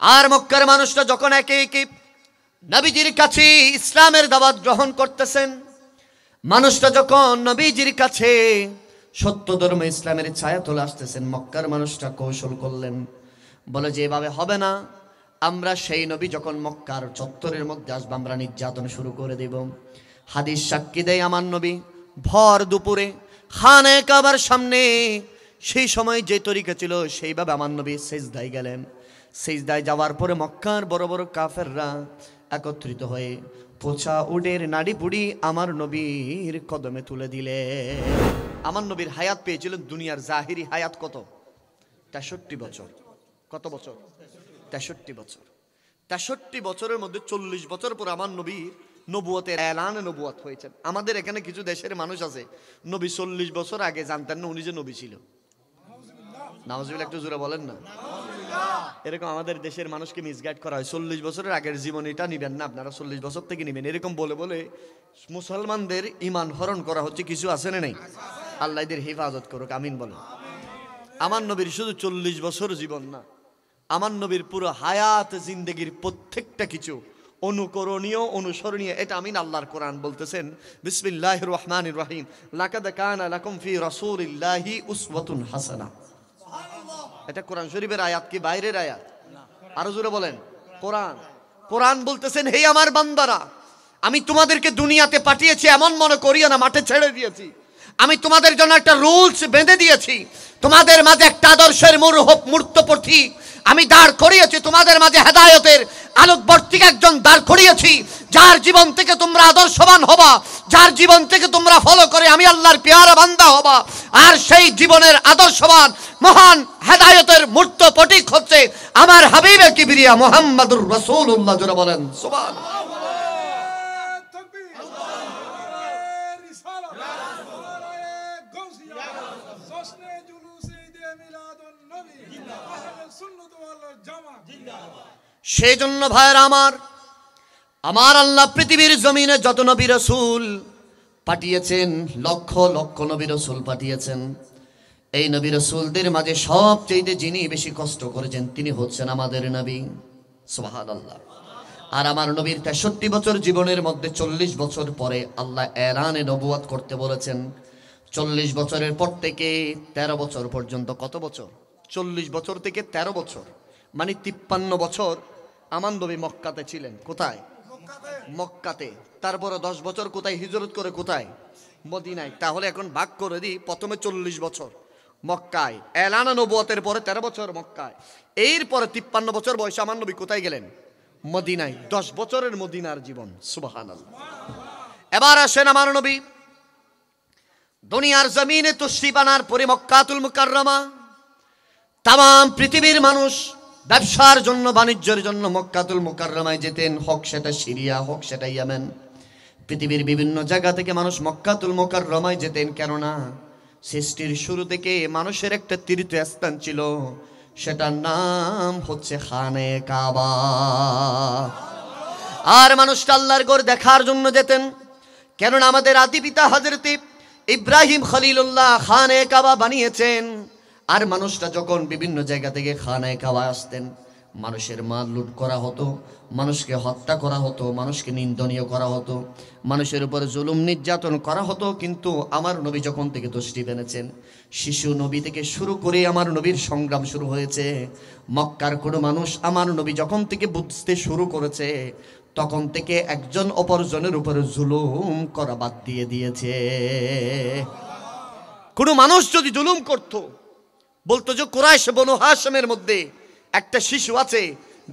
আর মক্কার মানুষরা যখন একে একে নবীজির কাছে ইসলামের দাওয়াত গ্রহণ করতেছেন, মানুষটা যখন নবীজির কাছে সত্য ধর্ম ইসলামের ছায়া তোলে আসতেছেন, মক্কার মানুষটা কৌশল করলেন, বলে যে এভাবে হবে না, আমরা সেই নবী যখন মক্কার চত্বরের মধ্যে আসবো আমরা নির্যাতন শুরু করে দেব। হাদিস সাক্ষী দেয় আমার নবী ভর দুপুরে খানে কাবার সামনে সেই সময় যে তরিকা ছিল সেইভাবে আমার নবী সিজদায় গেলেন। সিজদায় যাওয়ার পরে মক্কার বড় বড় কাফেররা একত্রিত হয়ে পোছা উডের নাড়ি পুড়ি আমার নবীর কদমে তুলে দিলে। আমার নবীর হায়াত পেয়েছিলেন দুনিয়ার জাহিরি হায়াত কত? 63 বছর। কত বছর? 63 বছর। 63 বছরের মধ্যে 40 বছর পর আমার নবীর নবুয়তের এলানে নবুয়ত হয়েছেন। আমাদের এখানে কিছু দেশের মানুষ আছে নবী 40 বছর আগে জানতেন না উনি যে নবী ছিল। নাউজুবিল্লাহ, একটু জোরে বলেন না। এরকম আমাদের দেশের মানুষকে মিসগাইড করা হয়, 40 বছরের আগের জীবন এটা নিবেন না, আপনারা 40 বছর থেকে নিবেন, এরকম বলে বলে মুসলমানদের ইমান হরণ করা হচ্ছে। কিছু আছে না? নেই? আল্লাহ এদের হেফাজত করুক, আমিন বলেন। আমার নবীর শুধু 40 বছর জীবন না, আমার নবীর পুরো হায়াত জিন্দেগির প্রত্যেকটা কিছু অনুকরণীয়, অনুসরণীয়। এটা আমিন আল্লাহর কোরআন বলতেছেন, বিসমিল্লাহির রহমানির রহিম, লাকাদ কানা লাকুম ফি রাসূলিল্লাহি উসওয়াতুন হাসানাহ। এটা কোরআন শরীফের আয়াত কি বাইরের আয়াত? আরো জোরে বলেন। কোরআন। কোরআন বলতেছেন, হে আমার বান্দারা, আমি তোমাদেরকে দুনিয়াতে পাঠিয়েছি এমন মনে করিও না মাঠে ছেড়ে দিয়েছি। আমি তোমাদের জন্য একটা রুলস বেঁধে দিয়েছি, তোমাদের মাঝে একটা আদর্শের মূর্ত পথিক আমি দাঁড় করিয়েছি, তোমাদের মাঝে হেদায়েতের আলোকবর্তিক একজন দাঁড় করিয়েছি, যার জীবন থেকে তোমরা আদর্শবান হবা, যার জীবন থেকে তোমরা ফলো করে আমি আল্লাহর পেয়ারা বান্দা হবা। আর সেই জীবনের আদর্শবান মহান হেদায়েতের মূর্ত প্রতীক হচ্ছে আমার হাবিবে কিবরিয়া মুহাম্মদুর রাসূলুল্লাহ। জোরে বলেন সুবহানাল্লাহ। সেই জন্য ভাইরা আমার, আমার আল্লাহ পৃথিবীর জমিনে যত নবী রাসূল পাঠিয়েছেন, লক্ষ লক্ষ নবী রাসূল পাঠিয়েছেন, এই নবী রাসূলদের মাঝে সবচেয়ে যিনি বেশি কষ্ট করেছেন তিনি হচ্ছেন আমাদের নবী। সুবহানাল্লাহ। আর আমার নবীর 63 বছর জীবনের মধ্যে 40 বছর পরে আল্লাহ এলানে নবুয়ত করতে বলেছেন। 40 বছরের পর থেকে 13 বছর পর্যন্ত, কত বছর? 40 বছর থেকে 13 বছর, মানে 53 বছর আমার নবী মক্কাতে ছিলেন। কোথায়? মক্কাতে। তারপরে 10 বছর কোথায় হিজরত করে? কোথায়? মদিনায়। তাহলে এখন ভাগ করে দিই, প্রথমে 40 বছর মক্কায়, এলানা নবুয়তের পরে 13 বছর মক্কায়, এরপরে 53 বছর বয়সে আমার নবী কোথায় গেলেন? মদিনায়। 10 বছরের মদিনার জীবন। সুবহানাল্লাহ। এবার আসেন আমার নবী দুনিয়ার জমিনে তশরিফ আনার পরে মক্কাতুল মুকাররমা, তাম পৃথিবীর মানুষ ব্যবসার জন্য, বাণিজ্যের জন্য মক্কাতুল মুকাররমায় যেতেন, হোক সেটা সিরিয়া, হোক সেটা ইয়েমেন, পৃথিবীর বিভিন্ন জায়গা থেকে মানুষ মক্কাতুল মুকাররমায় যেতেন। কেননা সৃষ্টির শুরু থেকে মানুষের একটা তীর্থস্থান ছিল, সেটার নাম হচ্ছে খানে কাবা। আর মানুষটা আল্লাহর ঘর দেখার জন্য যেতেন, কেননা আমাদের আদি পিতা হযরত ইব্রাহিম খলিলুল্লাহ খানে কাবা বানিয়েছেন। আর মানুষটা যখন বিভিন্ন জায়গা থেকে খানে কাবা আসতেন, মানুষের মাল লুট করা হতো, মানুষকে হত্যা করা হতো, মানুষকে নিন্দনীয় করা হতো, মানুষের উপর জুলুম নির্যাতন করা হতো। কিন্তু আমার নবী যখন থেকে তশরিফ এনেছেন, শিশু নবী থেকে শুরু করে আমার নবীর সংগ্রাম শুরু হয়েছে। মক্কার কোনো মানুষ আমার নবী যখন থেকে বুঝতে শুরু করেছে, তখন থেকে একজন অপরজনের উপরে জুলুম করা বাদ দিয়ে দিয়েছে। কোনো মানুষ যদি জুলুম করত, বলতো যে কুরাইশ বনু হাশিমের মধ্যে একটা শিশু আছে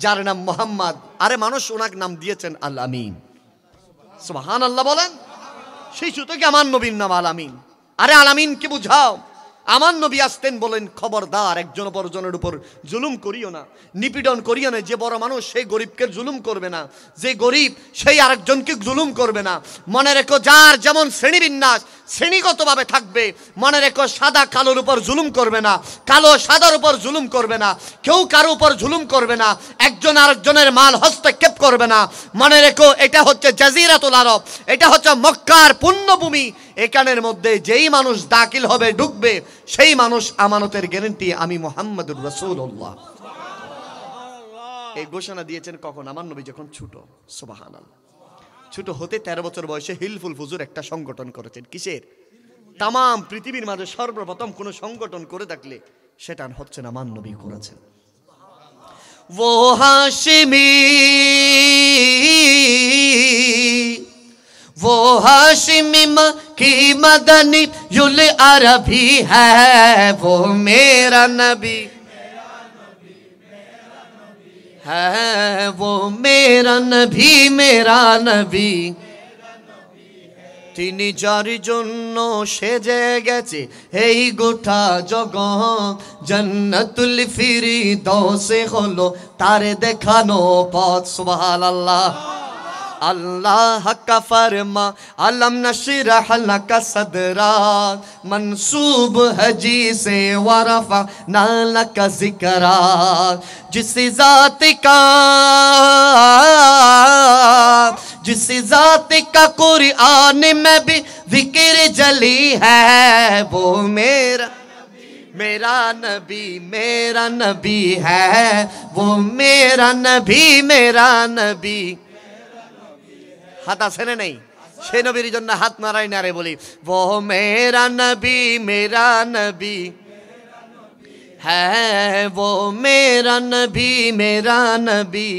যার নাম মুহাম্মদ, আরে মানুষ ওনার নাম দিয়েছেন আল আমিন। সুবহানাল্লাহ বলেন। শিশু থেকে আমার নবীর নাম আল আমিন। আরে আল আমিন কি বুঝাও? আমার নবী আসতেন বলেন, খবরদার একজন অপরজনের উপর জুলুম করিও না, নিপীড়ন করিও না। যে বড় মানুষ সেই গরিবকে জুলুম করবে না, যে গরিব সেই আরেকজনকে জুলুম করবে না। মনে রেখো, যার যেমন শ্রেণীবিন্যাস শ্রেণীগতভাবে থাকবে। মনে রেখো, সাদা কালোর উপর জুলুম করবে না, কালো সাদার উপর জুলুম করবে না, কেউ কারো উপর জুলুম করবে না, একজন আরেকজনের মাল হস্তক্ষেপ করবে না। মনে রেখো, এটা হচ্ছে জাজিরাতুল আরব, এটা হচ্ছে মক্কার পুণ্যভূমি। এখানের মধ্যে যেই মানুষ দাখিল হবে, ঢুকবে, সেই মানুষ আমানতের গ্যারান্টি আমি মুহাম্মদুর রাসূলুল্লাহ। এই ঘোষণা দিয়েছেন কখন? আমার নবী যখন ছোট। সুবহানাল্লাহ। ছোট হতে 13 বছর বয়সে হিলফুল ফুজুর একটা সংগঠন করেছেন। কিসের? তাম পৃথিবীর মাঝে সর্বপ্রথম কোন সংগঠন করে থাকলে সেটা হচ্ছে আমার নবী করেছেন। वो हाशिमी वो हाशिमी की मदनी युल अरबी है वो मेरा नबी है वो मेरा नबी তিনি যার জন্য সেজে গেছে এই গোটা জগৎ জান্নাতুল ফিরদৌসে হলো তার দেখানো পথ। সুবহানাল্লাহ। अल्लाह का फरमा अलम नशरह लका सदरा मंसूब है जी से वरफा लका जिक्रा जिस जात का कुरान में भी जिक्र जली है वो मेरा नबी है वो मेरा नबी। हाथ आछे ना नहीं? সেই নবীর জন্য হাত নাড়াই নারে বলি वो मेरा नबी है वो मेरा नबी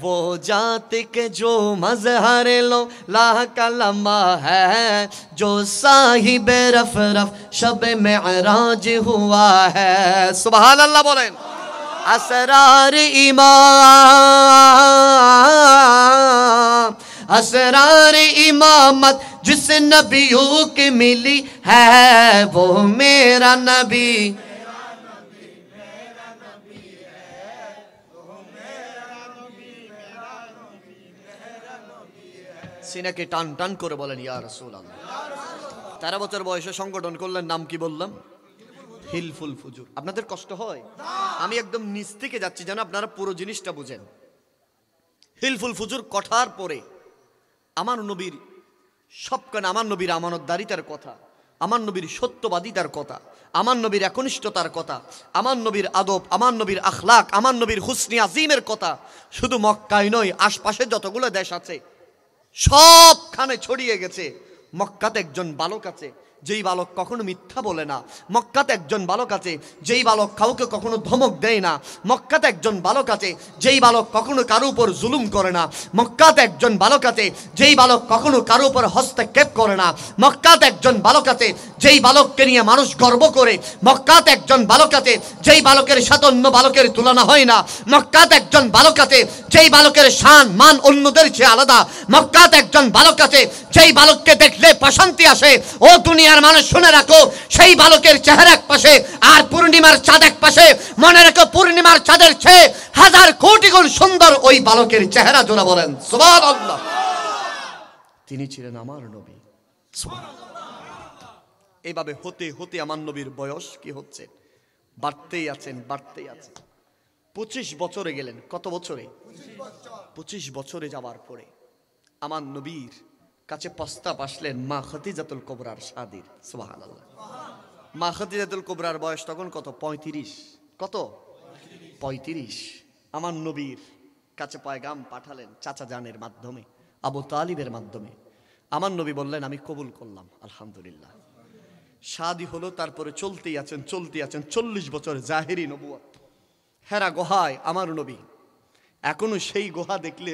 वो जात के जो मजहर लो लाह कलमा है जो साहिब रफ शब मेराज हुआ है। सुभान अल्लाह बोलें। असरार इमामत जिस नबियों की मिली है वो मेरा नबी সিনাকে টান টান করে বলেন ইয়া রাসূলুল্লাহ। 13 বছর বয়সে সংগঠন করলেন, নাম কি বললাম? হিলফুল ফুজুর। আপনাদের কষ্ট হয়? আমি একদম নিচ থেকে যাচ্ছি যেন আপনারা পুরো জিনিসটা বুঝেন। হিলফুল ফুজুর কঠার পরে আমার নবীর সবখানে আমার নবীর আমানতদারিতার কথা, আমার নবীর সত্যবাদিতার কথা, আমার নবীর একনিষ্ঠতার কথা, আমার নবীর আদব, আমার নবীর আখলাক, আমার নবীর হুসনি আজিমের কথা শুধু মক্কায় নয়, আশপাশে যতগুলো দেশ আছে সবখানে ছড়িয়ে গেছে। মক্কাতে একজন বালক আছে যেই বালক কখনো মিথ্যা বলে না। মক্কাতে একজন বালক আছে যেই বালক কাউকে কখনো ধমক দেয় না। মক্কাতে একজন বালক আছে যেই বালক কখনো কারো উপর জুলুম করে না। মক্কাতে একজন বালক আছে যেই বালক কখনো কারো উপর হস্তক্ষেপ করে না। মক্কাতে একজন বালক আছে যেই বালককে নিয়ে মানুষ গর্ব করে। মক্কাতে একজন বালক আছে যেই বালকের সাথে অন্য বালকের তুলনা হয় না। মক্কাতে একজন বালক আছে যেই বালকের শান মান অন্যদের চেয়ে আলাদা। মক্কাতে একজন বালক আছে যেই বালককে দেখলে প্রশান্তি আসে। ও দুনিয়ার মানুষ শুনে রাখো, সেই বালকের চেহারা এক পাশে আর পূর্ণিমার চাঁদ এক পাশে। মনে রাখো পূর্ণিমার চাঁদের চেয়ে হাজার কোটি গুণ সুন্দর ওই বালকের চেহারা। জোরা বলেন সুবহানাল্লাহ। তিনি ছিলেন আমার নবী। এইভাবে হতে হতে আমার নবীর বয়স কি হচ্ছে? বাড়তেই আছেন। 25 বছরে গেলেন। কত বছরে? 25 বছরে যাওয়ার পরে আমার নবীর কাছে প্রস্তাব আসলেন মা খাদিজাতুল কুবরার শাদীর। সুবহানাল্লাহ। মা খাদিজাতুল কুবরার বয়স তখন কত? 35। কত? 35। আমার নবীর কাছে পয়গাম পাঠালেন চাচা জানের মাধ্যমে, আবু তালিবের মাধ্যমে। আমার নবী বললেন আমি কবুল করলাম, আলহামদুলিল্লাহ। শাদী হলো, তারপরে চলতেই আছেন 40 বছর জাহেরি নবুয়ত। হেরা গুহায় আমার নবী। এখনো সেই গুহা দেখলে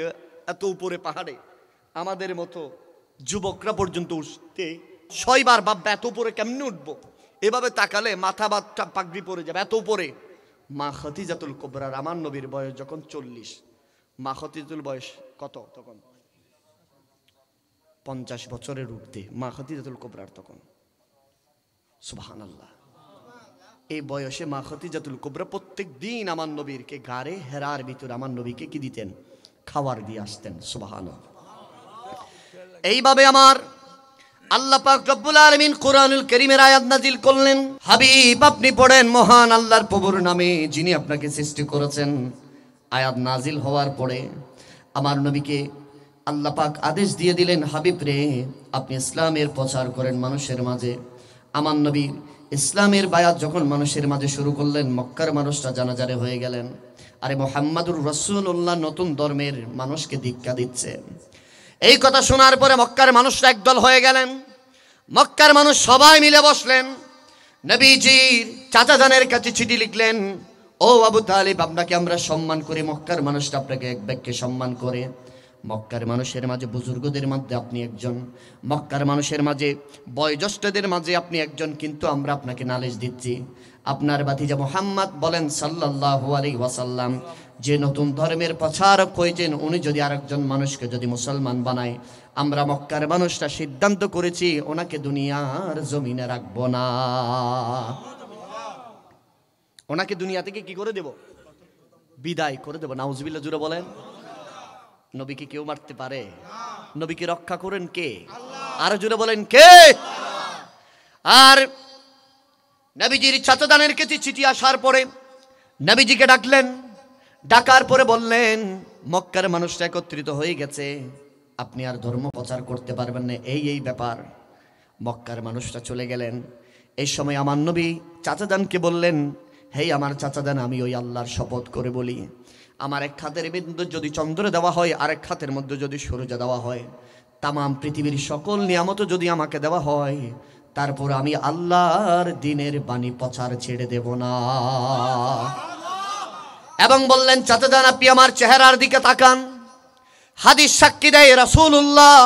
এত উপরে পাহাড়ে আমাদের মতো যুবকরা পর্যন্ত উঠতে 6 বার ভাববে এত উপরে কেমনে উঠবো। এভাবে তাকালে মাথা বাচ্চা পাগড়ি পরে যাবে, এত উপরে। মা খাদিজাতুল কুবরার আমার নবীর বয়স যখন 40, মা খাদিজাতুল বয়স কত তখন? 50 বছরের ঊর্ধ্বে মা খাদিজাতুল কুবরার তখন। সুবহানাল্লাহ। এই বয়সে মা খাদিজাতুল কুবরা প্রত্যেক দিন আমার নবীরকে গারে হেরার ভিতরে আমার নবীকে কি দিতেন? খাবার দিয়ে আসতেন। সুবহানাল্লাহ। এইভাবে আমার আল্লাহ পাক রব্বুল আলামিন কুরআনুল কারীমের আয়াত নাজিল করলেন। হাবিব আপনি পড়েন মহান আল্লাহর প্রভুর নামে যিনি আপনাকে সৃষ্টি করেছেন। আয়াত নাজিল হওয়ার পরে আমার নবীকে আল্লাহ পাক আদেশ দিয়ে দিলেন, হাবিব রে আপনি ইসলামের প্রচার করেন মানুষের মাঝে। আমার নবী ইসলামের বায়াত যখন মানুষের মাঝে শুরু করলেন, মক্কার মানুষরা জানাজারে হয়ে গেলেন। আরে মুহাম্মাদুর রাসূলুল্লাহ নতুন ধর্মের মানুষকে দীক্ষা দিচ্ছে। এই কথা শোনার পরে মক্কার মানুষরা একদল হয়ে গেলেন। মক্কার মানুষ সবাই মিলে বসলেন, নবীজির চাচাজানের কাছে চিঠি লিখলেন, ও আবু তালিব, আপনাকে আমরা সম্মান করি, মক্কার মানুষরা আপনাকে এক ব্যক্তি সম্মান করে। মক্কার মানুষের মাঝে বুজুর্গদের মধ্যে আপনি একজন, মক্কার মানুষের মাঝে বয়োজ্যেষ্ঠদের মাঝে আপনি একজন, কিন্তু আমরা আপনাকে নালিশ দিচ্ছি, আপনার ভাতিজা মুহাম্মদ বলেন সাল্লাল্লাহু আলাইহি ওয়াসাল্লাম যে নতুন ধর্মের প্রচারক হয়েছেন, উনি যদি আরেকজন মানুষকে যদি মুসলমান বানায়, আমরা মক্কার মানুষরা সিদ্ধান্ত করেছি ওনাকে দুনিয়ার জমিনে রাখবো না, ওনাকে দুনিয়া থেকে কি করে দেব? বিদায় করে দেব। নাউজুবিল্লাহ জুড়ে বলেন। নবীকে কেউ মারতে পারে? নবীকে রক্ষা করেন কে? আরো জুড়ে বলেন কে? আর নবীজির চাচাদানের কাছে চিঠি আসার পরে নবীজিকে ডাকলেন, ডাকার পরে বললেন, মক্কার মানুষরা একত্রিত হয়ে গেছে, আপনি আর ধর্ম প্রচার করতে পারবেন না, এই ব্যাপার। মক্কার মানুষরা চলে গেলেন। এই সময় আমার নবী চাচাদানকে বললেন, হেই আমার চাচাদান, আমি ওই আল্লাহর শপথ করে বলি, আমার এক হাতের বিন্দু যদি চন্দ্র দেওয়া হয়, আরেক হাতের মধ্যে যদি সূর্য দেওয়া হয়, তামাম পৃথিবীর সকল নিয়ামত যদি আমাকে দেওয়া হয়, তারপর আমি আল্লাহর দ্বীনের বাণী প্রচার ছেড়ে দেব না। এবং বললেন, চাচাদান আপনি আমার চেহারার দিকে তাকান। হাদিস সাক্ষী দেয় রাসূলুল্লাহ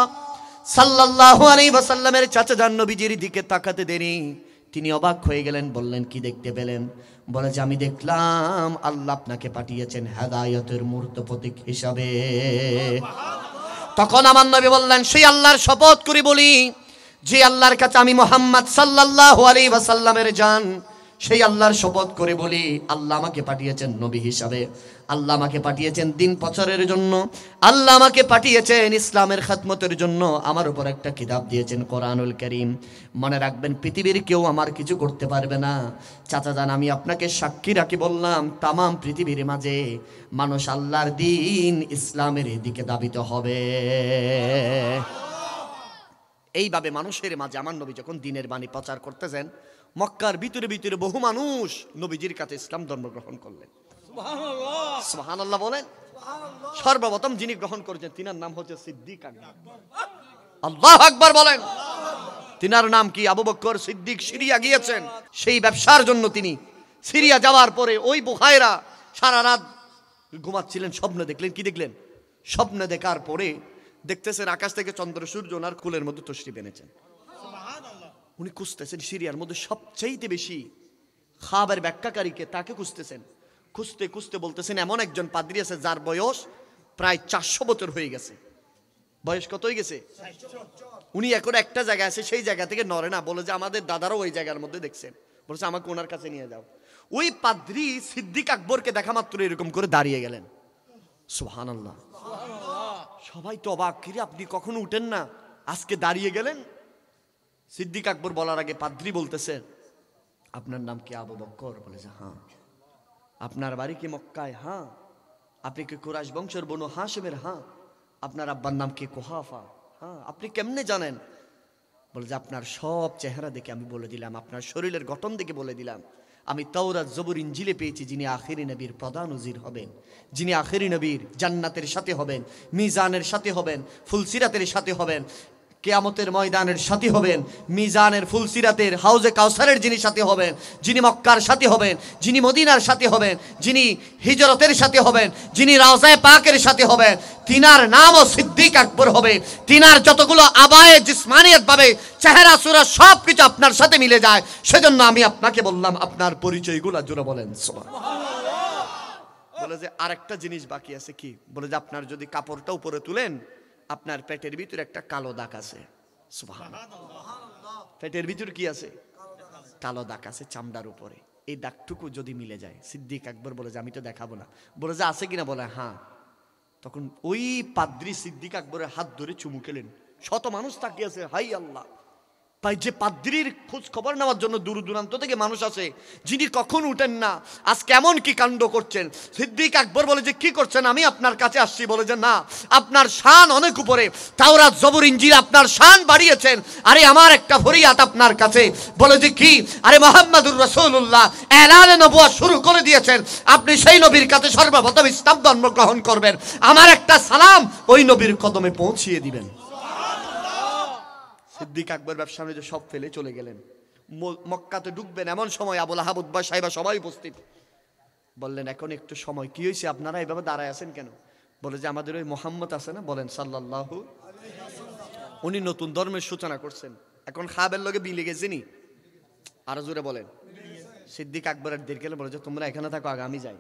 সাল্লাল্লাহু আলাইহি ওয়াসাল্লামের চাচাদান নবীজির দিকে তাকাতে দেরি, তিনি অবাক হয়ে গেলেন। বললেন, কি দেখতে পেলেন? বলে যে আমি দেখলাম আল্লাহ আপনাকে পাঠিয়েছেন হেদায়েতের মূর্ত প্রতীক হিসাবে। তখন আমার নবী বললেন, সেই আল্লাহর শপথ করে বলি, যে আল্লাহর কাছে আমি মুহাম্মদ সাল্লাল্লাহু আলাইহি ওয়াসাল্লামের জান, সেই আল্লাহর শপথ করে বলি, আল্লাহ আমাকে পাঠিয়েছেন নবী হিসাবে, আল্লাহ আমাকে পাঠিয়েছেন দিন প্রচারের জন্য, আল্লাহ আমাকে পাঠিয়েছেন ইসলামের খাতমতের জন্য, আমার উপর একটা কিতাব দিয়েছেন কোরআনুল কারীম। মনে রাখবেন, পৃথিবীর কেউ আমার কিছু করতে পারবে না। চাচাজান, আমি আপনাকে সাক্ষী রাখি বললাম, তামাম পৃথিবীর মাঝে মানুষ আল্লাহর দিন ইসলামের দিকে ধাবিত হবে। এইভাবে মানুষের মাঝে আমার নবী যখন দ্বীনের বাণী প্রচার করতেছেন, মক্কার ভিতরে ভিতরে বহু মানুষ নবীজির কাছে ইসলাম ধর্ম গ্রহণ করলেন। সুবহানাল্লাহ, সুবহানাল্লাহ বলেন। সর্বপ্রথম যিনি গ্রহণ করেছেন তিনার নাম হচ্ছে সিদ্দিক আকবর। আল্লাহু আকবার বলেন। তিনার নাম কি? আবু বকর সিদ্দিক। সিরিয়া গিয়েছেন সেই ব্যবসার জন্য। তিনি সিরিয়া যাওয়ার পরে ওই বুখায়রা সারা রাত ঘুমাচ্ছিলেন, স্বপ্ন দেখলেন। কি দেখলেন? স্বপ্ন দেখার পরে দেখতেছেন আকাশ থেকে চন্দ্র সূর্য ওনার কুলের মধ্যে তশরিফ এনেছেন। উনি খুঁজতেছেন সিরিয়ার মধ্যে সবচেয়ে বেশি খাবের ব্যাখ্যাকারীকে, তাকে খুঁজতেছেন। খুঁজতে খুঁজতে বলতেছেন, এমন একজন পাদ্রী আছে যার বয়স প্রায় 400 বছর হয়ে গেছে। বয়স কত হয়ে গেছে? উনি এখন একটা জায়গায় আছে, সেই জায়গা থেকে নড়ে না। বলে যে আমাদের দাদারাও ওই জায়গার মধ্যে দেখছেন। বলছে আমাকে ওনার কাছে নিয়ে যাও। ওই পাদ্রী সিদ্দিক আকবরকে দেখা মাত্র এরকম করে দাঁড়িয়ে গেলেন। সুবহানাল্লাহ। সবাই তো অবাক, কিরে আপনি কখনো উঠেন না, আজকে দাঁড়িয়ে গেলেন? সিদ্দিক আকবর বলার আগে পাদ্রী বলতেছে, আপনার নাম কি? আবু বকর। বলে যে হ্যাঁ। আপনার বাড়ি কি মক্কায়? হ্যাঁ। আপনি কি কুরাইশ বংশের বনু হাশিমের? হ্যাঁ। আপনার আব্বার নাম কি? কুহাফা। হ্যাঁ। আপনি কেমনে জানেন? বলে যে আপনার সব চেহারা দেখে আমি বলে দিলাম, আপনার শরীরের গঠন দেখে বলে দিলাম, আমি তাওরাত জবুর ইনজিলে পেয়েছি যিনি আখেরি নবীর প্রধান উজির হবেন, যিনি আখেরি নবীর জান্নাতের সাথে হবেন, মিজানের সাথে হবেন, ফুলসিরাতের সাথে হবেন, কিয়ামতের ময়দানের সাথী হবেন, মিজানের ফুলসিরাতের হাউজে কাউসারের যিনি সাথী হবেন, যিনি মক্কার সাথী হবেন, যিনি মদিনার সাথী হবেন, যিনি হিজরতের সাথে হবেন, যিনি রাওজায়ে পাকের সাথে হবেন, তিনার নামও সিদ্দিক আকবর হবে। তিনার যতগুলো আবায়ে জিসমানিয়ত ভাবে চেহারা সুরা সবকিছু আপনার সাথে মিলে যায়। সেজন্য আমি আপনাকে বললাম আপনার পরিচয়গুলো জোরে বলেন সুবহানাল্লাহ। বলে যে আরেকটা জিনিস বাকি আছে। কি? বলে যে আপনার যদি কাপড়টা উপরে তুলেন, আপনার পেটের ভিতরে একটা কালো দাগ আছে। সুবহানাল্লাহ। পেটের ভিতরে কি আছে? কালো দাগ আছে চামড়ার উপরে। এই দাগটুকু যদি মিলে যায়, সিদ্দিক আকবর বলে যে আমি তো দেখাবো না। বলে যে আছে কিনা? বলে হ্যাঁ। তখন ওই পাদ্রী সিদ্দিক আকবরের হাত ধরে চুমু খেলেন। শত মানুষ তাকিয়ে আছে, হাই আল্লাহ, ভাই যে পাদ্রীর খোঁজ খবর নেওয়ার জন্য দূর দূরান্ত থেকে মানুষ আসে, যিনি কখন উঠেন না, আজকে এমন কি কাণ্ড করছেন। সিদ্দিক আকবর বলে যে কি করছেন, আমি আপনার কাছে আসছি। বলে যে না, আপনার শান অনেক উপরে, তাওরাত জবুর ইনজিল আপনার শান বাড়িয়েছেন। আরে আমার একটা ফরিয়াদ আপনার কাছে। বলে যে কি? আরে মুহাম্মাদুর রাসূলুল্লাহ এলানে নবুয়ত শুরু করে দিয়েছেন, আপনি সেই নবীর কাছে সর্বপ্রথম ইসলাম ধর্ম গ্রহণ করবেন, আমার একটা সালাম ওই নবীর কদমে পৌঁছিয়ে দিবেন। সিদ্দিক আকবর ব্যবসা বাণিজ্য সব ফেলে চলে গেলেন। মক্কাতে ঢুকবেন এমন সময় আবুল আহাব উতবা সাহেবা সবাই উপস্থিত। বললেন এখন একটু সময়, কি হয়েছে আপনারা এইভাবে দাঁড়ায় আছেন কেন? বলে যে আমাদের ওই মুহাম্মদ আছে না, বলেন সাল্লাল্লাহু, উনি নতুন ধর্মের সূচনা করছেন, এখন খাবের লগে বিলে গেছেনি। আরো জোরে বলেন। সিদ্দিক আকবরের দের গেলে বলে যে তোমরা এখানে থাকো, আগে আমি যাই।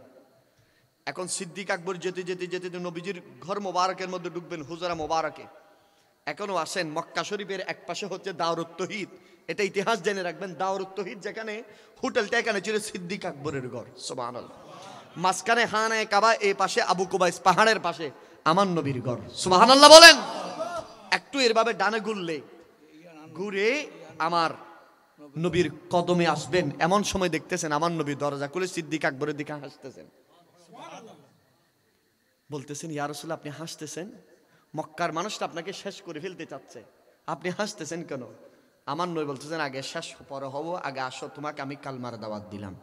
এখন সিদ্দিক আকবর যেতে যেতে যেতে নবীজির ঘর মোবারকের মধ্যে ঢুকবেন, হুজরা মোবারকে। এখনো আসেন, মক্কা শরীফের এক পাশে হচ্ছে দাওরুত তৌহিদ, এটা ইতিহাস জেনে রাখবেন। দাওরুত তৌহিদ যেখানে, হোটেলটা এখানে ছিল সিদ্দিক আকবরের ঘর, সুবহানাল্লাহ। মাঝখানে খানে কাবা, এই পাশে আবু কুবাইস পাহাড়ের পাশে আমার নবীর ঘর, সুবহানাল্লাহ বলেন। একটু এরভাবে ডানে ঘুরে আমার নবীর কদমে আসবেন, এমন সময় দেখতেছেন আমার নবীর দরজা খুলে সিদ্দিক আকবরের দিকে হাসতেছেন। বলতেছেন ইয়া রাসূলুল্লাহ, আপনি হাসতেছেন, মক্কার মানুষটা আপনাকে শেষ করে ফেলতে চাচ্ছে, আপনি হাসতেছেন কেন? আমার নবী বলতেছেন আগে শেষ পরে হব, আগে আসো, তোমাকে আমি কালমার দাওয়াত দিলাম,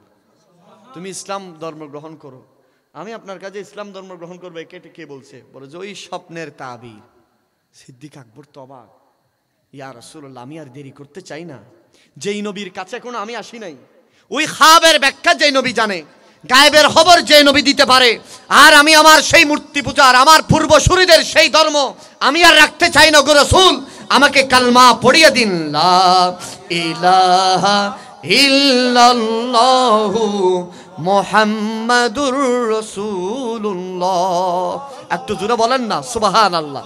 তুমি ইসলাম ধর্ম গ্রহণ করো। আমি আপনার কাছে ইসলাম ধর্ম গ্রহণ করবো, একে কে বলছে? বলে যে ওই স্বপ্নের তাবির। সিদ্দিক আকবর তো অবাক, ইয়া রাসূলুল্লাহ আমি আর দেরি করতে চাই না, যেই নবীর কাছে এখনো আমি আসি নাই, ওই খাবের ব্যাখ্যা যেই নবী জানে, গায়েবের খবর যে নবী দিতে পারে, আর আমি আমার সেই মূর্তি পূজার, আমার পূর্বসূরীদের সেই ধর্ম আমি আর রাখতে চাই না গো রাসূল, আমাকে কালমা পড়িয়ে দিন, লা ইলাহা ইল্লাল্লাহু মুহাম্মাদুর রাসূলুল্লাহ। একটু জোরে বলেন না সুবহানাল্লাহ।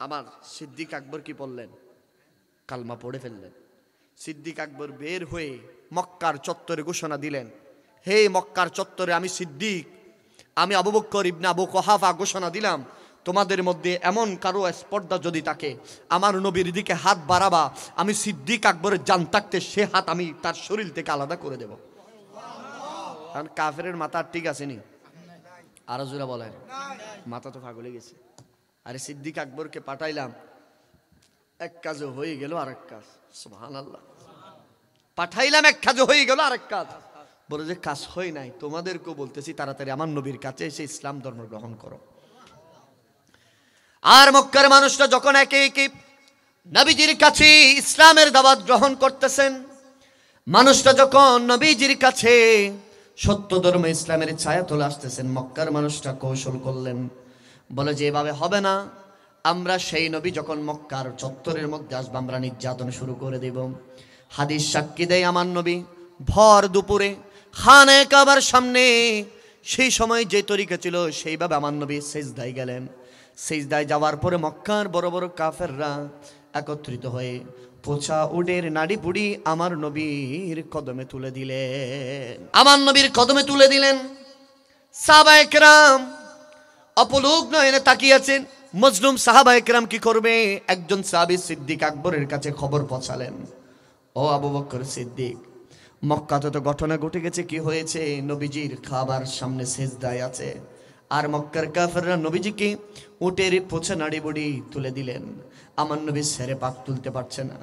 আমার সিদ্দিক আকবর কি বললেন? কালমা পড়ে ফেললেন। সিদ্দিক আকবর বের হয়ে মক্কার চত্বরে ঘোষণা দিলেন, হে মক্কার চত্বরে আমি সিদ্দিক, আমি আবু বকর ইবনে আবু কুহাফা ঘোষণা দিলাম, তোমাদের মধ্যে এমন কারো স্পর্ধা যদি থাকে আমার নবীর দিকে হাত বাড়াবা, আমি সিদ্দিক আকবরের জান থাকতে সে হাত আমি তার শরীর থেকে আলাদা করে দেব। কারণ কাফেরের মাথা ঠিক আছেনি, আরো জোরে বলেন, মাথা তো পাগলে গেছে। আরে সিদ্দিক আকবরকে পাঠাইলাম, এক কাজে হয়ে গেল আরেক কাজ, সুবহানাল্লাহ। পাঠাইলাম এক কাজে হয়ে গেল আরেক কাজ। বলে যে কাজ হয় নাই, তোমাদেরকেও বলতেছি তাড়াতাড়ি আমার নবীর কাছে এসে ইসলাম ধর্ম গ্রহণ করো। আর মক্কার মানুষরা যখন একে একে নবীজির কাছে ইসলামের দাওয়াত গ্রহণ করতেছেন, মানুষরা যখন নবীজির কাছে সত্য ধর্ম ইসলামের ছায়া তোলে আসতেছেন, মক্কার মানুষরা কৌশল করলেন, বলে যে এভাবে হবে না, আমরা সেই নবী যখন মক্কার চত্বরের মধ্যে আসবো আমরা নির্যাতন শুরু করে দেব। হাদিস সাক্ষী দেয় আমার নবী ভর দুপুরে খানে কাবার সামনে, সেই সময় যে তরিকা ছিল সেইভাবে আমার নবী সিজদায় গেলেন। সিজদায় যাওয়ার পরে মক্কার বড় বড় কাফেররা একত্রিত হয়ে পোচা উটের নাড়ি পুড়ি আমার নবীর কদমে তুলে দিলেন, আমার নবীর কদমে তুলে দিলেন। সাহাবায়ে কেরাম অপলক নয়নে তাকিয়ে আছেন। মজলুম সাহাবায়ে কেরাম কি করবে? একজন সাহাবী সিদ্দিক আকবরের কাছে খবর পৌঁছালেন, ও আবু বকর সিদ্দিক, মক্কাতে তো ঘটনা ঘটে গেছে, কি হয়েছে? নবীজির খাবার সামনে সিজদায় আছে, আর মক্কার কাফেররা নবীজিকে উটের পোছা নাড়ি বুড়ি তুলে দিলেন। আমার নবী সেরে পাক তুলতে পারছে না,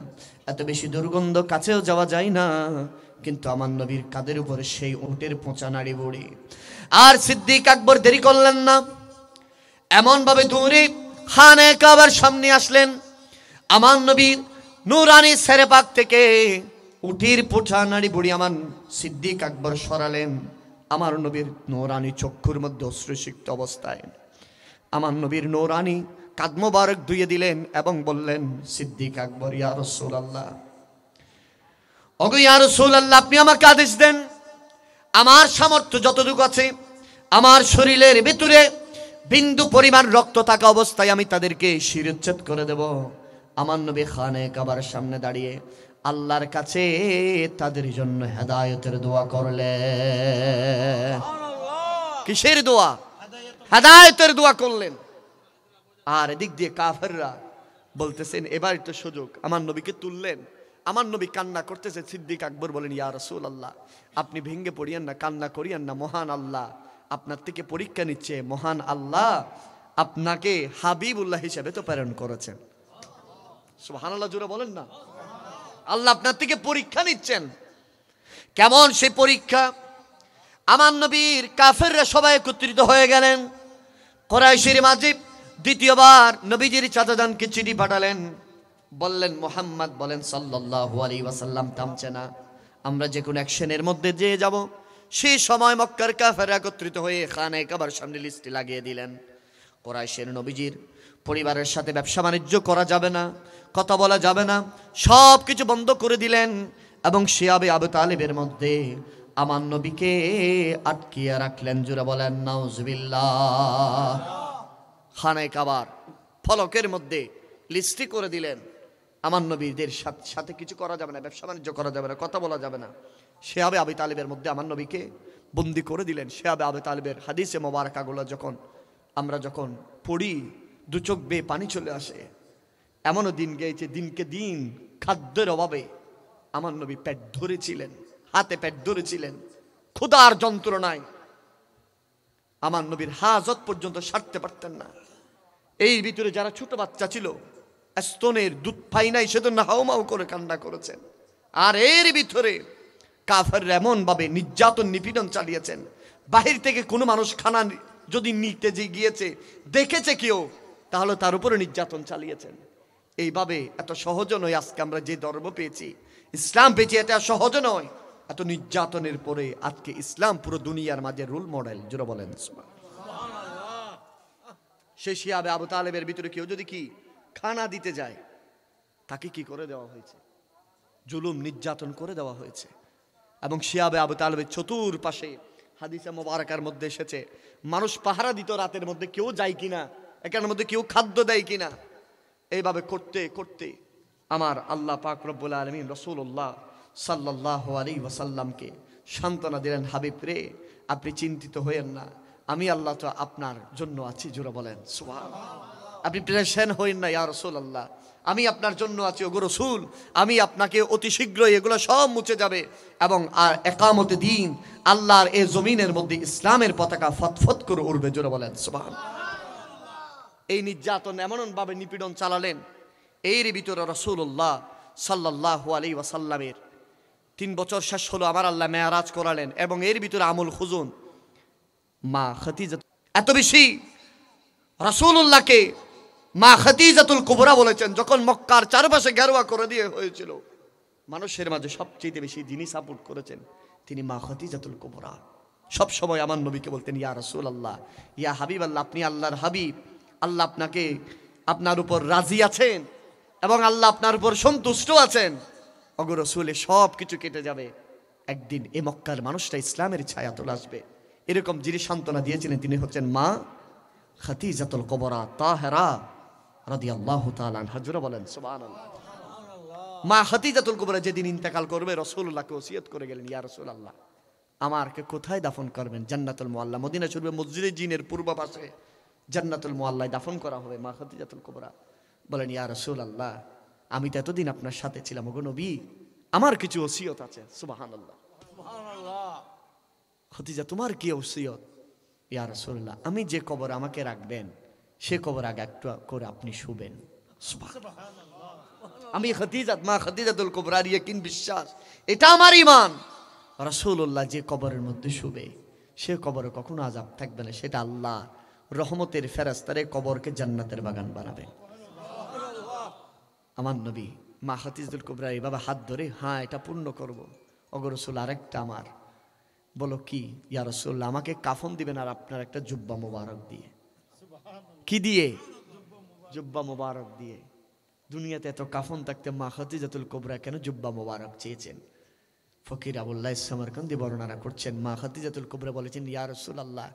এত বেশি দুর্গন্ধ, কাছেও যাওয়া যায় না, কিন্তু আমার নবীর কাঁধের উপরে সেই উটের পোঁচা নাড়ি বুড়ি। আর সিদ্দিক আকবর দেরি করলেন না, এমন ভাবে দূরে খানে কাবার সামনে আসলেন। আমার নবীর নূরানি সেরে পাক থেকে উটির পোঁচা নাড়ি বুড়ি আমার সিদ্দিক আকবর সরালেন। আমার নবীর নূরানি চক্ষুর মধ্যে অশ্রুসিক্ত অবস্থায় আমার নবীর নূরানি কাঁধ মোবারক ধুয়ে দিলেন এবং বললেন, সিদ্দিক আকবর, ইয়া রাসূলুল্লাহ, ওগো ইয়া রাসূলুল্লাহ, আপনি আমাকে আদেশ দেন, আমার সামর্থ্য যতটুকু আছে, আমার শরীরের ভিতরে বিন্দু পরিমাণ রক্ত থাকা অবস্থায় আমি তাদেরকে শিরচ্ছেদ করে দেব। আমার নবী খানে কাবার সামনে দাঁড়িয়ে আল্লাহর কাছে তাদের জন্য হেদায়েতের দোয়া করলেন। কিসের দোয়া? হেদায়েতের দোয়া করলেন। আর এদিক দিয়ে কাফেররা বলতেছেন এবার তো সুযোগ, আমার নবীকে তুললেন, আমার নবী কান্না করতেছে। সিদ্দিক আকবর বলেন, ইয়া রাসূলুল্লাহ, আপনি ভেঙ্গে পড়িয়েন না, কান্না করিয়েন না, মহান আল্লাহ আপনার থেকে পরীক্ষা নিচ্ছে, মহান আল্লাহ আপনাকে হাবিবুল্লাহ হিসেবে তো প্রেরণ করেছেন। সুবহানাল্লাহ, জোরে বলেন না। আল্লাহ আপনার থেকে পরীক্ষা নিচ্ছেন। কেমন সেই পরীক্ষা? আমার নবীর কাফেররা সবাই একত্রিত হয়ে গেলেন। কুরাইশের মাঝে দ্বিতীয়বার নবীজির চাচাজানকে চিঠি পাঠালেন, বললেন মুহাম্মদ বলেন সাল্লাল্লাহু আলাইহি ওয়াসাল্লাম থামছে না, আমরা যে কোনো অ্যাকশনের মধ্যে দিয়ে যাব। সেই সময় মক্কার কাফেররা একত্রিত হয়ে খানে কাবার সামনে লিস্টে লাগিয়ে দিলেন, কুরাইশের নবীজির পরিবারের সাথে ব্যবসা বাণিজ্য করা যাবে না, কথা বলা যাবে না, সব কিছু বন্ধ করে দিলেন। এবং শিয়াবে আবু তালেবের মধ্যে আমার নবীকে আটকিয়ে রাখলেন। জোরে বলেন নাউজুবিল্লাহ। খানে কাবার ফলকের মধ্যে লিস্টি করে দিলেন, আমার নবীদের সাথে কিছু করা যাবে না, ব্যবসা বাণিজ্য করা যাবে না, কথা বলা যাবে না। শিয়াবে আবু তালেবের মধ্যে আমার নবীকে বন্দি করে দিলেন। শিয়াবে আবু তালেবের হাদিসে মোবারকাগুলো আমরা যখন পড়ি, দু চোখ বেয়ে পানি চলে আসে। এমনও দিন গিয়েছে, দিনকে দিন খাদ্যের অভাবে আমার নবী পেট ধরেছিলেন, হাতে পেট ধরেছিলেন, ক্ষুধার যন্ত্রণায় আমার নবীর হাজত পর্যন্ত সারতে পারতেন না। এই ভিতরে যারা ছোট বাচ্চা ছিল, স্তনের দুধ পাই নাই, সেজন্য হাউমাউ করে কান্না করেছেন। আর এর ভিতরে কাফেররা এমন ভাবে নির্যাতন নিপীড়ন চালিয়েছেন, বাহির থেকে কোনো মানুষ খানা যদি নিতে যে গিয়েছে, দেখেছে কেউ, তাহলে তার উপরে নির্যাতন চালিয়েছেন। এইভাবে এত সহজ নয় আজকে আমরা যে ধর্ম পেয়েছি, ইসলাম পেয়েছি, এটা সহজ নয়। এত নির্যাতনের পরে আজকে ইসলাম পুরো দুনিয়ার মাঝে রোল মডেল। জোরে বলেন সুবহানাল্লাহ। সেই শিয়াবে আবু তালেবের ভিতরে কেউ যদি কি খানা দিতে যায়, তাকে কি করে দেওয়া হয়েছে? জুলুম নির্যাতন করে দেওয়া হয়েছে। এবং শিয়াবে আবু তালেবের চতুর্পাশে হাদিসে মোবারকার মধ্যে এসেছে, মানুষ পাহারা দিত রাতের মধ্যে, কেউ যায় কিনা, এখানের মধ্যে কেউ খাদ্য দেয় কিনা। এইভাবে করতে করতে আমার আল্লাহ পাক রব্বুল আলামিন রাসূলুল্লাহ সাল্লাল্লাহু আলাইহি ওয়াসাল্লামকে সান্ত্বনা দিলেন, হাবিব রে, আপনি চিন্তিত হয়েন না, আমি আল্লাহ তো আপনার জন্য আছি। জোরে বলেন সুবহানাল্লাহ। আপনি পেরেশান হয়েন না ইয়া রাসূলুল্লাহ, আমি আপনার জন্য আছি। ওগো রাসূল, আমি আপনাকে অতি শীঘ্রই এগুলো সব মুছে যাবে এবং আর একামতে দিন আল্লাহর এই জমিনের মধ্যে ইসলামের পতাকা ফতফত করে উড়বে। জোরে বলেন সুবহানাল্লাহ। এই নির্যাতন এমনভাবে নিপীড়ন চালালেন, এর ভিতরে রাসূলুল্লাহ সাল্লাল্লাহু আলাইহি ওয়াসাল্লামের 3 বছর শেষ হলো, আমার আল্লাহ মেরাজ করালেন। এবং এর ভিতরে আমুল খুজুন মা খাদিজা এত বেশি রাসূলুল্লাহকে মা খাদিজাতুল কুবরা বলেছেন। যখন মক্কার চারপাশে ঘেরোয়া করে দিয়ে হয়েছিল, মানুষের মাঝে সবচেয়ে বেশি যিনি সাপোর্ট করেছেন তিনি মা খাদিজাতুল কুবরা। সব সময় আমার নবীকে বলতেন, ইয়া রাসূলুল্লাহ, ইয়া হাবিবাল্লাহ, আপনি আল্লাহর হাবিব, আল্লাহ আপনাকে আপনার উপর রাজি আছেন এবং আল্লাহ আপনার উপর সন্তুষ্ট আছেন। ওগো রাসূল, সব কিছু কেটে যাবে, একদিন এ মক্কার মানুষটা ইসলামের ছায়া তোলে আসবে। এরকম যিনি সান্ত্বনা দিয়েছিলেন তিনি হচ্ছেন মা খাদিজাতুল কুবরা তাহেরা রাদিয়াল্লাহু তাআলা আনহা। জোরে বলেন সুবহানাল্লাহ। মা খাদিজাতুল কুবরা যেদিন ইন্তেকাল করবে, রাসূলুল্লাহকে ওসিয়ত করে গেলেন, ইয়া রাসূলুল্লাহ, আমাকে কোথায় দাফন করবেন? জান্নাতুল মুআল্লা, মদিনা শরীফের মসজিদে জিনের পূর্ব পাশে জান্নাতুল মুআল্লায় দাফন করা হবে। মা খাদিজাতুল কুবরা বলেন, ইয়া রাসূলুল্লাহ, আমি তো এতদিন আপনার সাথে ছিলাম, ওগো নবী, আমার কিছু ওসিয়ত আছে। সুবহানাল্লাহ, সুবহানাল্লাহ। খাদিজা, তোমার কি ওসিয়ত? ইয়া রাসূলুল্লাহ, আমি যে কবর আমাকে রাখবেন, সে কবর আগে একটু করে আপনি শুবেন। সুবহানাল্লাহ। আমি মা খাদিজাতুল কুবরার ইয়াকিন, বিশ্বাস, এটা আমার ঈমান। রাসূলুল্লাহ যে কবরের মধ্যে শুবে, সে কবরে কখনো আযাব থাকবে না, সেটা আল্লাহ রহমতের ফেরেশতারে কবরকে জান্নাতের বাগান বানাবে। আমার নবী মা খাদিজাতুল কুবরা এইভাবে হাত ধরে, হ্যাঁ এটা পূর্ণ করব। ওগো রাসূল, আরেকটা আমার। বলো কি? ইয়া রাসূলুল্লাহ, আমাকে কাফন দিবেন আর আপনার একটা জুব্বা মোবারক দিয়ে। কি দিয়ে? জুব্বা মোবারক দিয়ে। দুনিয়াতে এত কাফন থাকতে মা খাদিজাতুল কুবরা কেন জুব্বা মোবারক চেয়েছেন? ফকির আবুল্লাহ সামারকান্দি বর্ণনা করছেন, মা খাদিজাতুল কুবরা বলেছেন, ইয়া রাসূলুল্লাহ,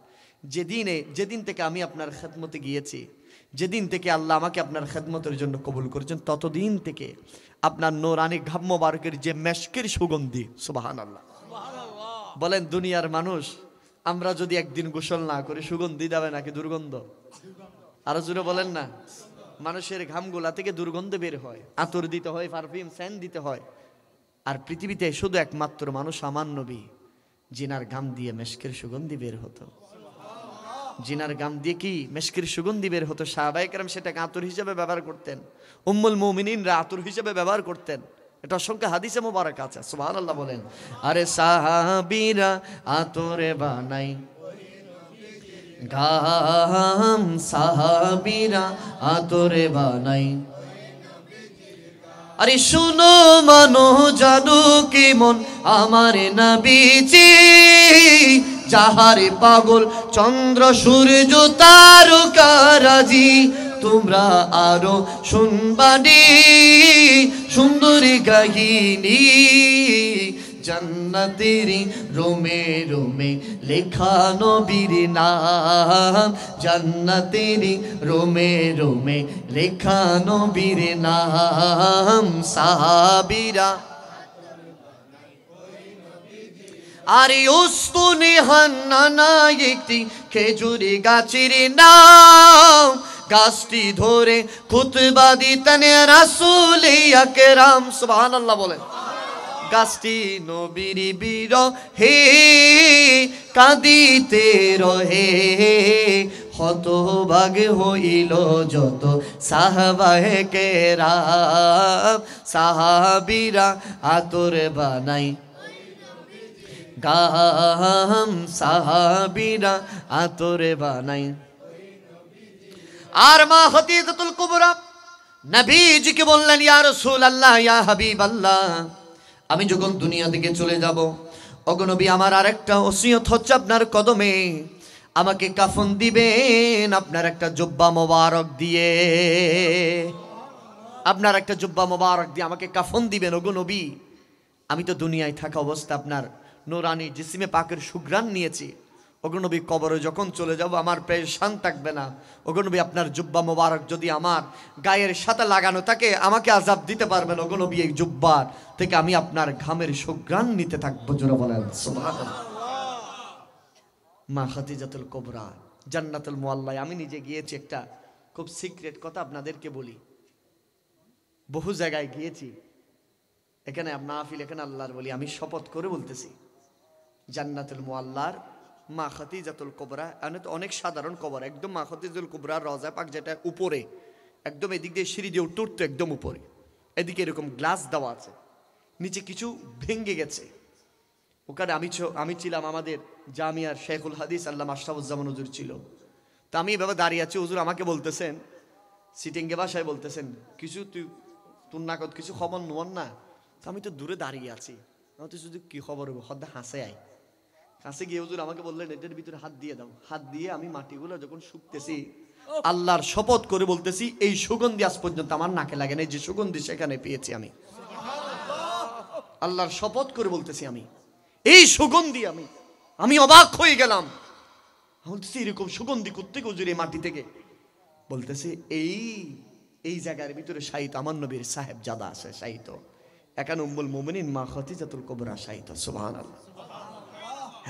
যেদিন থেকে আমি আপনার খেদমতে গিয়েছি, যেদিন থেকে আল্লাহ আমাকে আপনার খেদমতের জন্য কবুল করেছেন, ততদিন থেকে আপনার নূরানি ঘাম মোবারকের যে মেশকের সুগন্ধি, সুবহানাল্লাহ। বলেন, দুনিয়ার মানুষ আমরা যদি একদিন গোসল না করে সুগন্ধি দেবে নাকি দুর্গন্ধ? আরো জোরে বলেন না। মানুষের ঘামগুলা থেকে দুর্গন্ধ বের হয়, আতর দিতে হয়, পারফিউম সেন্ট দিতে হয়। আর পৃথিবীতে শুধু একমাত্র মানুষ আমার নবী, জিনার ঘাম দিয়ে মেশকের সুগন্ধি বের হতো। জিনার ঘাম দিয়ে কি মেশকের সুগন্ধি বের হতো। সাহাবায়ে কেরাম সেটাকে আতর হিসেবে ব্যবহার করতেন। উম্মুল মুমিনিনরা আতর হিসেবে ব্যবহার করতেন। এটা অসংখ্য হাদিসে মোবারক আছে। সুবহানাল্লাহ বলেন। আরে সাহাবীরা আতরে বানাই ঘাম, সাহাবীরা আতরে বানাই। আরে শুনো মানো জানো কি মন আমার নবীজি, যাহারে পাগল চন্দ্র সূর্য তারকারাজি। তোমরা আরো শুনবানি সুন্দরী কাহিনী, জান্নাতের রোমে রোমে লেখা নবীর নাম, জান্নাতের রোমে রোমে লেখা নবীর নাম। সাহাবীরা আরে উস্তুনে হান্নানা একটি খেজুরি গাছের নাম, গাছটি ধরে খুতবা দিতেন রাসূল আকরাম। সুবহানাল্লাহ বলেন। গাছটি নবীর বিরহে কাঁদিতে রহে, হতভাগ হইল যত সাহাবায়ে কেরাম। সাহাবীরা আতর বানাই গাম, সাহাবীরা আতর বানাই। আর মা খাদিজাতুল কুবরা নবীজিকে বললেন, ইয়া রাসূলুল্লাহ, ইয়া হাবিবাল্লাহ, আমি যখন দুনিয়া থেকে চলে যাব, ওগো নবী, আমার আরেকটা ওসিয়ত হচ্ছে আপনার কদমে আমাকে কাফন দিবেন আপনার একটা জুব্বা মোবারক দিয়ে। আপনার একটা জুব্বা মোবারক দিয়ে আমাকে কাফন দিবেন ওগো নবী। আমি তো দুনিয়ায় থাকা অবস্থা আপনার নূরানি জিসিমে পাকের সুঘ্রাণ নিয়েছি। ওগো নবী, কবরে যখন চলে যাব আমার পেরেশান থাকবে না। ওগো নবী, আপনার জুব্বা মোবারক যদি আমার গায়ের সাথে লাগানো থাকে আমাকে আযাব দিতে পারবেন। ওগো নবী, এই জুব্বার থেকে আমি আপনার ঘামের সুঘ্রাণ নিতে থাকবো। জোরে বলেন সুবহানাল্লাহ। মা খাদিজাতুল কুবরা জান্নাতুল মুআল্লায় আমি নিজে গিয়েছি। একটা খুব সিক্রেট কথা আপনাদেরকে বলি, বহু জায়গায় গিয়েছি, এখানে মাহফিল, এখানে আল্লাহর বলি, আমি শপথ করে বলতেছি, জান্নাতুল মুআল্লার মা খাদিজাতুল কুবরা অনেক সাধারণ কবর, একদম মা খাদিজাতুল কুবরার রওজা পাক যেটা উপরে একদম, এদিক দিয়ে সিঁড়ি দিয়ে উঠতে উঠতে একদম উপরে, এদিকে এরকম গ্লাস দেওয়া আছে, নিচে কিছু ভেঙে গেছে। ওখানে আমি ছিলাম, আমাদের জামিয়ার শেখুল হাদিস আল্লামা আশরাফুজ্জামান হুজুর ছিল। তা আমি এভাবে দাঁড়িয়ে আছি, হুজুর আমাকে বলতেছেন সিটিংয়ে ভাষায় বলতেছেন, কিছু তোর নাকত কিছু খবর নোয়ান না। তো আমি তো দূরে দাঁড়িয়ে আছি, আমার তো শুধু কি খবর হবো, হদ্দা হাসে আয়। কাছে গিয়ে হুজুর আমাকে বললেন এটার ভিতরে হাত দিয়ে দাও। হাত দিয়ে আমি মাটিগুলো যখন শুকতেছি, আল্লাহর শপথ করে বলতেছি, এই সুগন্ধি আজ পর্যন্ত আমার নাকে লাগে না, যে সুগন্ধি সেখানে পেয়েছি আমি। আল্লাহর শপথ করে বলতেছি, আমি এই সুগন্ধি আমি অবাক হয়ে গেলাম। বলতেছি এরকম সুগন্ধি কোত্থেকে হুজুর এই মাটি থেকে? বলতেছে এই জায়গার ভিতরে শাহিত আমার নবীর সাহেব জাদা আছে, শাহিত এখানে উম্মুল মুমিনিন মা খাদিজাতুল কুবরা শাহিত। সুবহানাল্লাহ।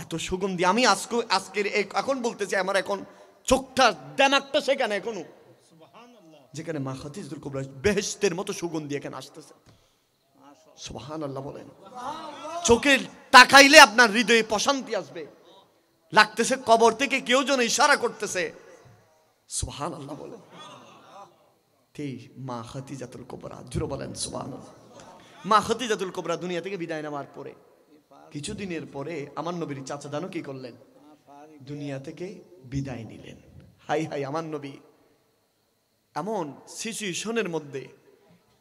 এত সুগন্ধি আমি আজকের এখন বলতেছি, আমার এখন চোখটা দেমাগটা সেখানে এখনো, যেখানে মা খাদিজাতুল কুবরা বেহেশতের মতো সুগন্ধি এখানে আসতেছে। সুবহানাল্লাহ বলেন। চোখের তাকাইলে আপনার হৃদয়ে প্রশান্তি আসবে, লাগতেছে কবর থেকে কেউ যেন ইশারা করতেছে। সুবহানাল্লাহ বলেন। মা খাদিজাতুল কুবরা, জোরে বলেন সুবহানাল্লাহ। মা খাদিজাতুল কুবরা দুনিয়া থেকে বিদায় নেওয়ার পরে কিছুদিনের পরে আমার নবীর চাচা জানো কি করলেন? দুনিয়া থেকে বিদায় নিলেন। হাই হাই, আমার নবী এমন সিচুয়েশনের মধ্যে,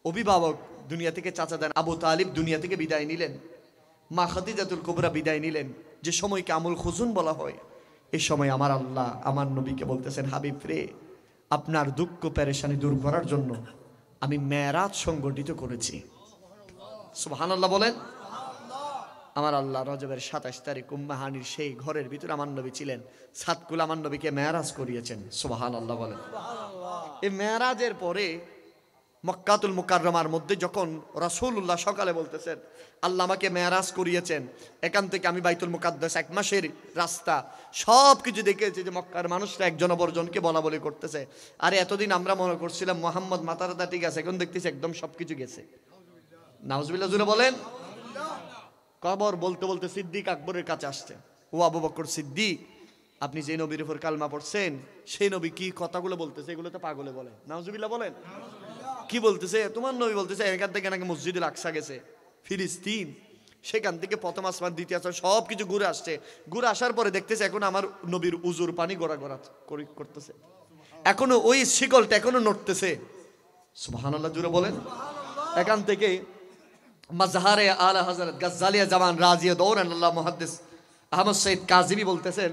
অভিভাবক দুনিয়া থেকে, চাচা দেন আবু তালিব দুনিয়া থেকে বিদায় নিলেন, মা খাদিজাতুল কুবরা বিদায় নিলেন, যে সময়কে আমুল খুজুন বলা হয়। এই সময় আমার আল্লাহ আমার নবীকে বলতেছেন, হাবিব রে, আপনার দুঃখ পেরেশানি দূর করার জন্য আমি মেরাজ সংগঠিত করেছি। সুবহানাল্লাহ বলেন। আমার আল্লাহ রজবের 27 তারিখ উম্মাহানির সেই ঘরের ভিতরে আমার নবী ছিলেন, সাতকুল আমার নবীকে মেরাজ করিয়েছেন। সুবহানাল্লাহ বলেন। এই মেরাজের পরে মক্কাতুল মুকাররমার মধ্যে যখন রাসূলুল্লাহ সকালে বলতেছেন আল্লাহ আমাকে মেরাজ করিয়েছেন, এখান থেকে আমি বাইতুল মুকাদ্দাস 1 মাসের রাস্তা সব কিছু দেখেছি, যে মক্কার মানুষরা একজন অপরজনকে বলা বলি করতেছে। আরে এতদিন আমরা মনে করছিলাম মোহাম্মদ মাতারাদা ঠিক আছে, এখন দেখতেছি একদম সবকিছু গেছে। নাউজুবিল্লাহ জুড়ে বলেন। কবর বলতে বলতে সিদ্দিক আকবরের কাছে আসছে, ও আবু বকর সিদ্দিক, আপনি যে নবীর উপর কালমা পড়ছেন সেই নবী কি কথাগুলো বলতেছে এগুলো তো পাগলে বলে। নাউজুবিল্লাহ বলেন। কি বলতেছে? তোমার নবী বলতেছে এখান থেকে নাকি মসজিদুল আকসা গেছে ফিলিস্তিন, সেখান থেকে প্রথম আসমান দ্বিতীয় আসমান সব কিছু ঘুরে আসছে। ঘুরে আসার পরে দেখতেছে এখন আমার নবীর উজুর পানি গড়া গড়া করতেছে, এখনো ওই শিকলটা এখনো নড়তেছে। সুবহানাল্লাহ জুড়ে বলেন। এখান থেকে মাজহারে আলা হযরত গাজ্জালিয়া জামান রাজিয়া দৌরান আল্লাহ মুহাদ্দিস আহমদ সঈদ কাজিমি বলতেছেন,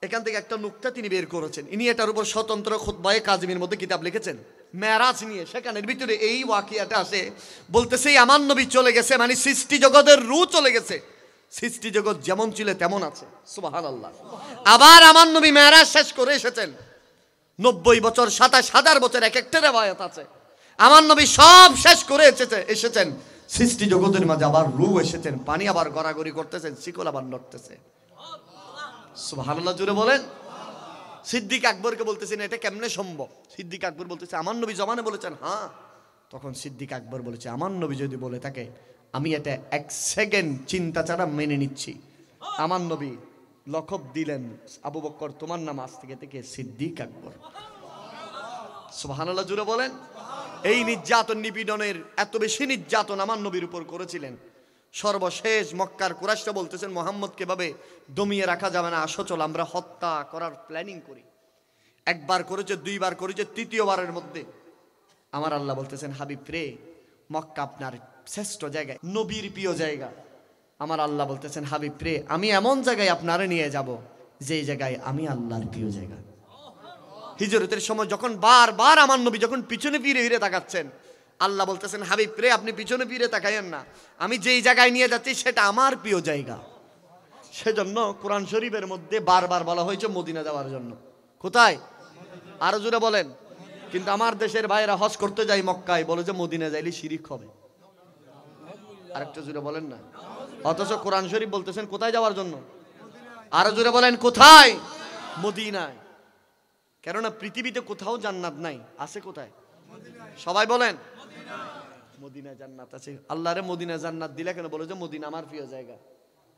এখান থেকে একটা নুকতা তিনি বের করেছেন। ইনি এটার উপর স্বতন্ত্র খুতবায়ে কাজিমের মধ্যে কিতাব লিখেছেন মেরাজ নিয়ে। সেখানের ভিতরে এই ওয়াকিয়াটা আসে, বলতেছে আমার নবী চলে গেছে, মানে সৃষ্টি জগতের রূহ চলে গেছে, সৃষ্টি জগৎ যেমন ছিল তেমন আছে। সুবহানাল্লাহ। আবার আমার নবী মেরাজ শেষ করে এসেছেন 90 বছর 27,000 বছর, এক একটা রিওয়ায়াত আছে। আমার নবী সব শেষ করে এসেছেন সৃষ্টি জগতের মাঝে, আবার রূহ এসেছেন, পানি আবার গড়াগড়ি করতেছেন, শিকল আবার নড়তেছে। সুবহানাল্লাহ জুড়ে বলেন। সিদ্দিক আকবরকে বলতেছেন এটা কেমনে সম্ভব? সিদ্দিক আকবর বলতেছে আমার নবী জমানে বলেছেন। হ্যাঁ, তখন সিদ্দিক আকবর বলেছে আমার নবী যদি বলে থাকে আমি এটা 1 সেকেন্ড চিন্তা ছাড়া মেনে নিচ্ছি। আমার নবী লকব দিলেন, আবু বকর তোমার নাম আজ থেকে সিদ্দিক আকবর। সুবহানাল্লাহ জুড়ে বলেন। এই নির্যাতন নিপীড়নের এত বেশি নির্যাতন আমার নবীর উপর করেছিলেন, সর্বশেষ মক্কার কুরাইশরা বলতেছেন মোহাম্মদকে ভাবে দমিয়ে রাখা যাবে না, আসো চল আমরা হত্যা করার প্ল্যানিং করি। একবার করেছে, দুইবার করেছে, তৃতীয়বারের মধ্যে আমার আল্লাহ বলতেছেন হাবিব রে, মক্কা আপনার শ্রেষ্ঠ জায়গায়, নবীর প্রিয় জায়গা। আমার আল্লাহ বলতেছেন হাবিব রে, আমি এমন জায়গায় আপনারে নিয়ে যাব যেই জায়গায় আমি আল্লাহর প্রিয় জায়গা। হিজরতের সময় যখন বারবার আমার নবী যখন পিছনে ফিরে ফিরে তাকাচ্ছেন, আল্লাহ বলতেছেন হাবিব রে আপনি পিছনে ফিরে তাকাইয়েন না, আমি যেই জায়গায় নিয়ে যাচ্ছি সেটা আমার প্রিয় জায়গা। সেজন্য কোরআন শরীফের মধ্যে বারবার বলা হয়েছে মদিনা যাওয়ার জন্য। কোথায়? আরো জোরে বলেন। কিন্তু আমার দেশের ভাইরা হজ করতে যায় মক্কায়, বলে যে মদিনা যাইলে শিরিক হবে। আরেকটা জোরে বলেন না। অথচ কোরআন শরীফ বলতেছেন কোথায় যাওয়ার জন্য? আরো জোরে বলেন কোথায়? মদিনায়। কেননা পৃথিবীতে কোথাও জান্নাত নাই, আছে কোথায়? সবাই বলেন মদিনায় জান্নাত আছে। আল্লাহরে মদিনা জান্নাত দিলে কেন? বলে যে মদিনা আমার প্রিয় জায়গা,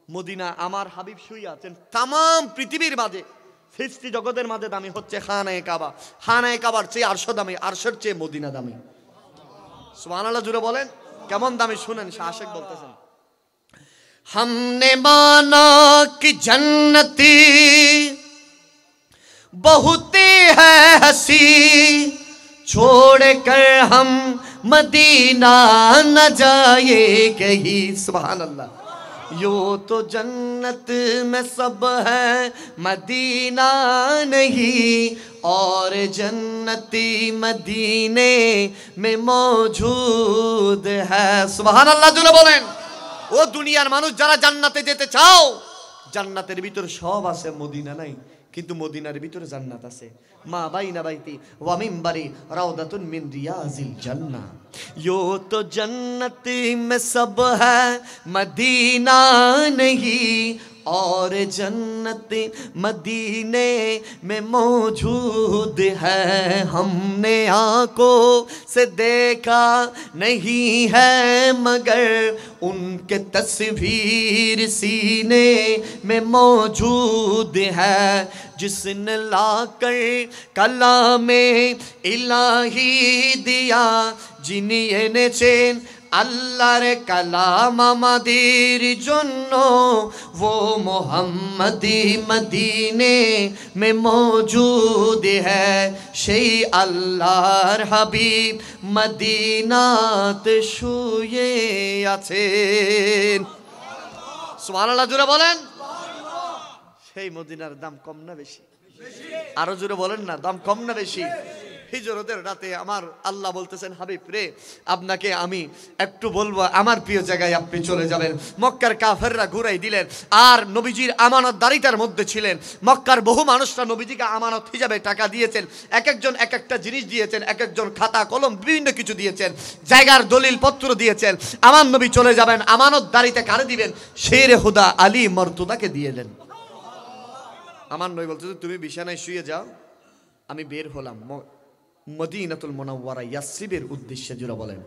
মদিনা আমার হাবিব শুয়ে আছেন। তাম পৃথিবীর মাঝে সৃষ্টি জগতের মাঝে দামি হচ্ছে খানায়ে কাবা, খানায়ে কাবার চেয়ে 800 দামি, 800 চেয়ে মদিনা দামি। সুবহানাল্লাহ জুড়ে বলেন। কেমন দামি শুনেন, শাহ আশিক বলতেছেন हमने माना कि जन्नती बहुत है हंसी छोड़ कर हम मदीना न जाए कहीं। सुभान अल्लाह। यो तो जन्नत में सब है मदीना नहीं, और जन्नती मदीने में मौजूद है। सुभान अल्लाह जुले बोलें। ও দুনিয়ার মানুষ যারা জান্নাতে যেতে চাও, জান্নাতের ভিতর সব আছে, মদিনা নাই, কিন্তু মদিনার ভিতরে জান্নাত আছে। মা বাইনা বাইতি ওয়া মিনবারি রাউদাতুন মিন রিয়াজিল জান্নাহ। यो तो जन्नत में सब है मदीना नहीं, और जन्नत मदीने में मौजूद है। हमने आंखों से देखा नहीं है, मगर उनके तस्वीर सीने में मौजूद है। जिसने लाकर कलामे इलाही दिया, যিনি এনেছেন আল্লাহর কালাম আমাদের জন্য, वो মোহাম্মদি মদিনে মে মৌজুদ হ্যায়। সেই আল্লাহর হাবিব মদিনাতে শুয়ে আছেন। সুবহানাল্লাহ জোরে বলেন। সেই মদিনার দাম কম না বেশি? আরো জোরে বলেন না, দাম কম না বেশি? হিজরতের রাতে আমার আল্লাহ বলতেছেন, হাবিব রে, আপনাকে আমি একটু বলবো, আমার প্রিয় জায়গায় আপনি চলে যাবেন। মক্কার কাফেররা ঘুরাই দিলেন, আর নবীজির আমানতদারিতার মধ্যে ছিলেন। মক্কার বহু মানুষরা নবীজিকে আমানত হিসাবে টাকা দিয়েছেন, এক একজন এক একটা জিনিস দিয়েছেন, এক একজন খাতা কলম বিভিন্ন কিছু দিয়েছেন, জায়গার দলিল পত্র দিয়েছেন। আমার নবী চলে যাবেন, আমানতদারিতে কারে দিবেন? শেরে হুদা আলী মর্তুদাকে দিয়ে দেন। আমার নবী বলতে, তুমি বিছানায় শুয়ে যাও, আমি বের হলাম মদিনাতুল মুনাওয়ারা ইয়াসরিবের উদ্দেশ্যে। জোরা বলেন।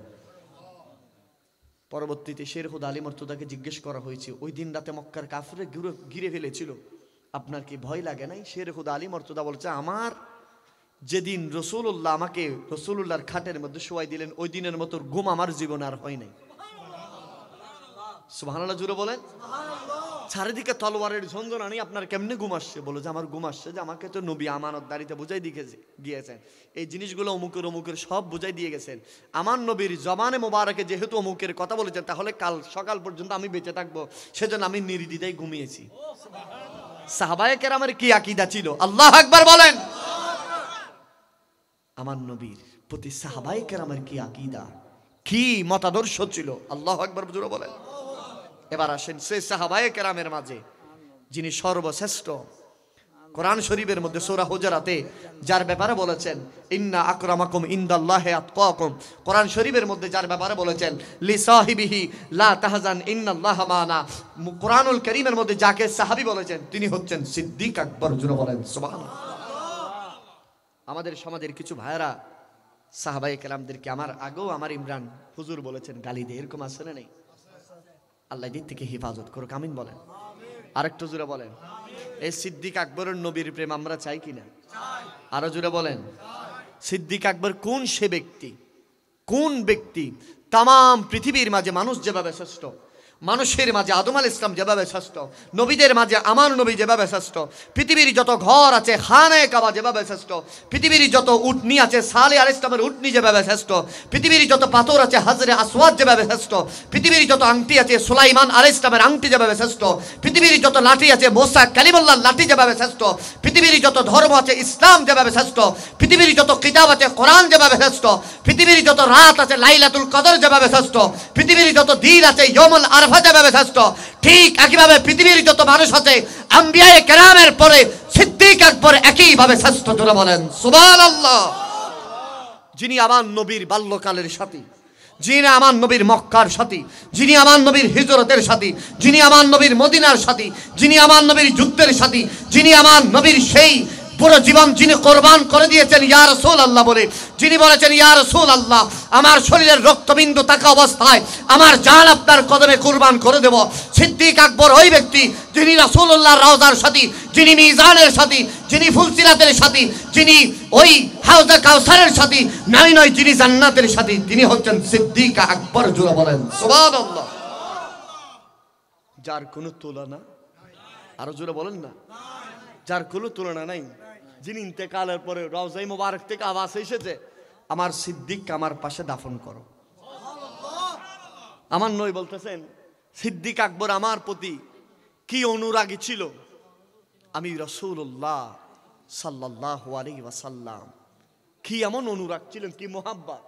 পরবর্তীতে শের হুদা আলী মর্তুদাকে জিজ্ঞেস করা হয়েছে, ওই দিন রাতে মক্কার কাফিররা ঘিরে ফেলেছিল, আপনার কি ভয় লাগে নাই? শের হুদা আলী মর্তুদা বলছে, আমার যেদিন রসুল্লাহ আমাকে রসুল্লাহর খাটের মধ্যে শোয়াই দিলেন, ওই দিনের মতো ঘুম আমার জীবনে আর হয় নাই। সুবহানাল্লাহ জুড়ে বলেন। চারিদিকে তলোয়ারের ঝঞ্ঝনা নেই, আপনার কেমনে ঘুম আসছে? বলো যে আমার ঘুম আসছে যে আমাকে তো নবী আমানতদারিতে বুঝাই দিয়েছেন, এই জিনিসগুলো অমুকের অমুকের সব বুঝাই দিয়ে গেছেন। আমার নবীর জবানে মোবারকে যেহেতু অমুকের কথা বলেছেন, তাহলে কাল সকাল পর্যন্ত আমি বেঁচে থাকবো, সেজন্য আমি নির্দ্বিধায় ঘুমিয়েছি। সাহাবায়ে কেরামের কি আকীদা ছিল? আল্লাহু আকবার বলেন। আমার নবীর প্রতি সাহাবায়ে কেরামের কি আকীদা, কি মতাদর্শ ছিল? আল্লাহু আকবার জোরে বলেন। এবার আসেন সেই সাহাবায়ে কেরামের মাঝে যিনি সর্বশ্রেষ্ঠ। কোরআন শরীফের মধ্যে সূরা হুজুরাতে যার ব্যাপারে বলেছেন, ইন্না আকরামাকুম ইনদাল্লাহি আতকাকুম, কোরআন শরীফের মধ্যে যার ব্যাপারে বলেছেন, লি সাহিবিহি লা তাহজান ইন্নাল্লাহা মানা, কোরআনুল কারীমের মধ্যে যাকে সাহাবী বলেছেন তিনি হচ্ছেন সিদ্দিক আকবর। জোরে বলেন সুবহানাল্লাহ। আমাদের সমাজের কিছু ভাইরা সাহাবায়ে কেরামদেরকে আমার আগেও আমার ইমরান হুজুর বলেছেন গালি দিয়ে, এরকম আছে না নেই? আল্লাহ দিক থেকে হেফাজত করুক, আমিন বলেন। আরেকটু জোরে বলেন। এই সিদ্দিক আকবরের নবীর প্রেম আমরা চাই কিনা? আরো জোরে বলেন। সিদ্দিক আকবর কোন সে ব্যক্তি, কোন ব্যক্তি তাম পৃথিবীর মাঝে মানুষ যেভাবে শ্রেষ্ঠ, মানুষের মাঝে আদম আলাইহিস সালাম যেভাবে শ্রেষ্ঠ, নবীদের মাঝে আমার নবী যেভাবে শ্রেষ্ঠ, পৃথিবীর যত ঘর আছে খানায়ে কাবা যেভাবে শ্রেষ্ঠ, পৃথিবীর যত উটনি আছে সালেহ আলাইহিস সালামের উটনি যেভাবে শ্রেষ্ঠ, পৃথিবীর যত পাথর আছে হাজরে আসওয়াদ যেভাবে শ্রেষ্ঠ, পৃথিবীর যত আংটি আছে সুলাইমান আলাইহিস সালামের আংটি যেভাবে শ্রেষ্ঠ, পৃথিবীর যত লাঠি আছে মুসা কালিমুল্লাহর লাঠি যেভাবে শ্রেষ্ঠ, পৃথিবীর যত ধর্ম আছে ইসলাম যেভাবে শ্রেষ্ঠ, পৃথিবীর যত কিতাব আছে কোরআন যেভাবে শ্রেষ্ঠ, পৃথিবীর যত রাত আছে লাইলাতুল কদর যেভাবে শ্রেষ্ঠ, পৃথিবীর যত দিন আছে ইয়াউমুল আরফা যেভাবে শ্রেষ্ঠ, ঠিক একইভাবে পৃথিবীর যত মানুষ আছে আম্বিয়ায়ে কেরামের পরে সিদ্দিক আকবর একইভাবে শ্রেষ্ঠ। জোরে বলেন সুবহানাল্লাহ। যিনি আমার নবীর বাল্যকালের সাথী, যিনি আমার নবীর মক্কার সাথী, যিনি আমার নবীর হিজরতের সাথী, যিনি আমার নবীর মদিনার সাথী, যিনি আমার নবীর যুদ্ধের সাথী, যিনি আমার নবীর সেই পুরো জীবন যিনি কোরবান করে দিয়েছেন ইয়া রাসূলুল্লাহ বলে, যিনি বলেছেন ইয়া রাসূলুল্লাহ আমার শরীরের রক্তবিন্দু থাকা অবস্থায় আমার জান আপনার কদমে কুরবান করে দেব। সিদ্দিক আকবর ওই ব্যক্তি যিনি রাসূলুল্লাহর রওজার সাথী, যিনি মিজানের সাথী, যিনি ফুলসিরাতের সাথী, যিনি ওই হাউজে কাউসারের সাথী, নয় নয় যিনি জান্নাতের সাথী, তিনি হচ্ছেন সিদ্দিক আকবর। জোরে বলেন সুবহানাল্লাহ। যার কোনো তুলনা, আরো জোরে বলেন না, যার কোনো তুলনা নাই, যিনি ইন্তেকালের পরে রওজায়ে মুবারক থেকে আওয়াজ এসেছে, আমার সিদ্দিককে আমার পাশে দাফন করো। আমার নবী বলতেছেন সিদ্দিক আকবর আমার প্রতি কি অনুরাগী ছিল, আমি রাসূলুল্লাহ সাল্লাল্লাহু আলাইহি ওয়াসাল্লাম কি এমন অনুরাগ ছিলেন, কি মোহাব্বত।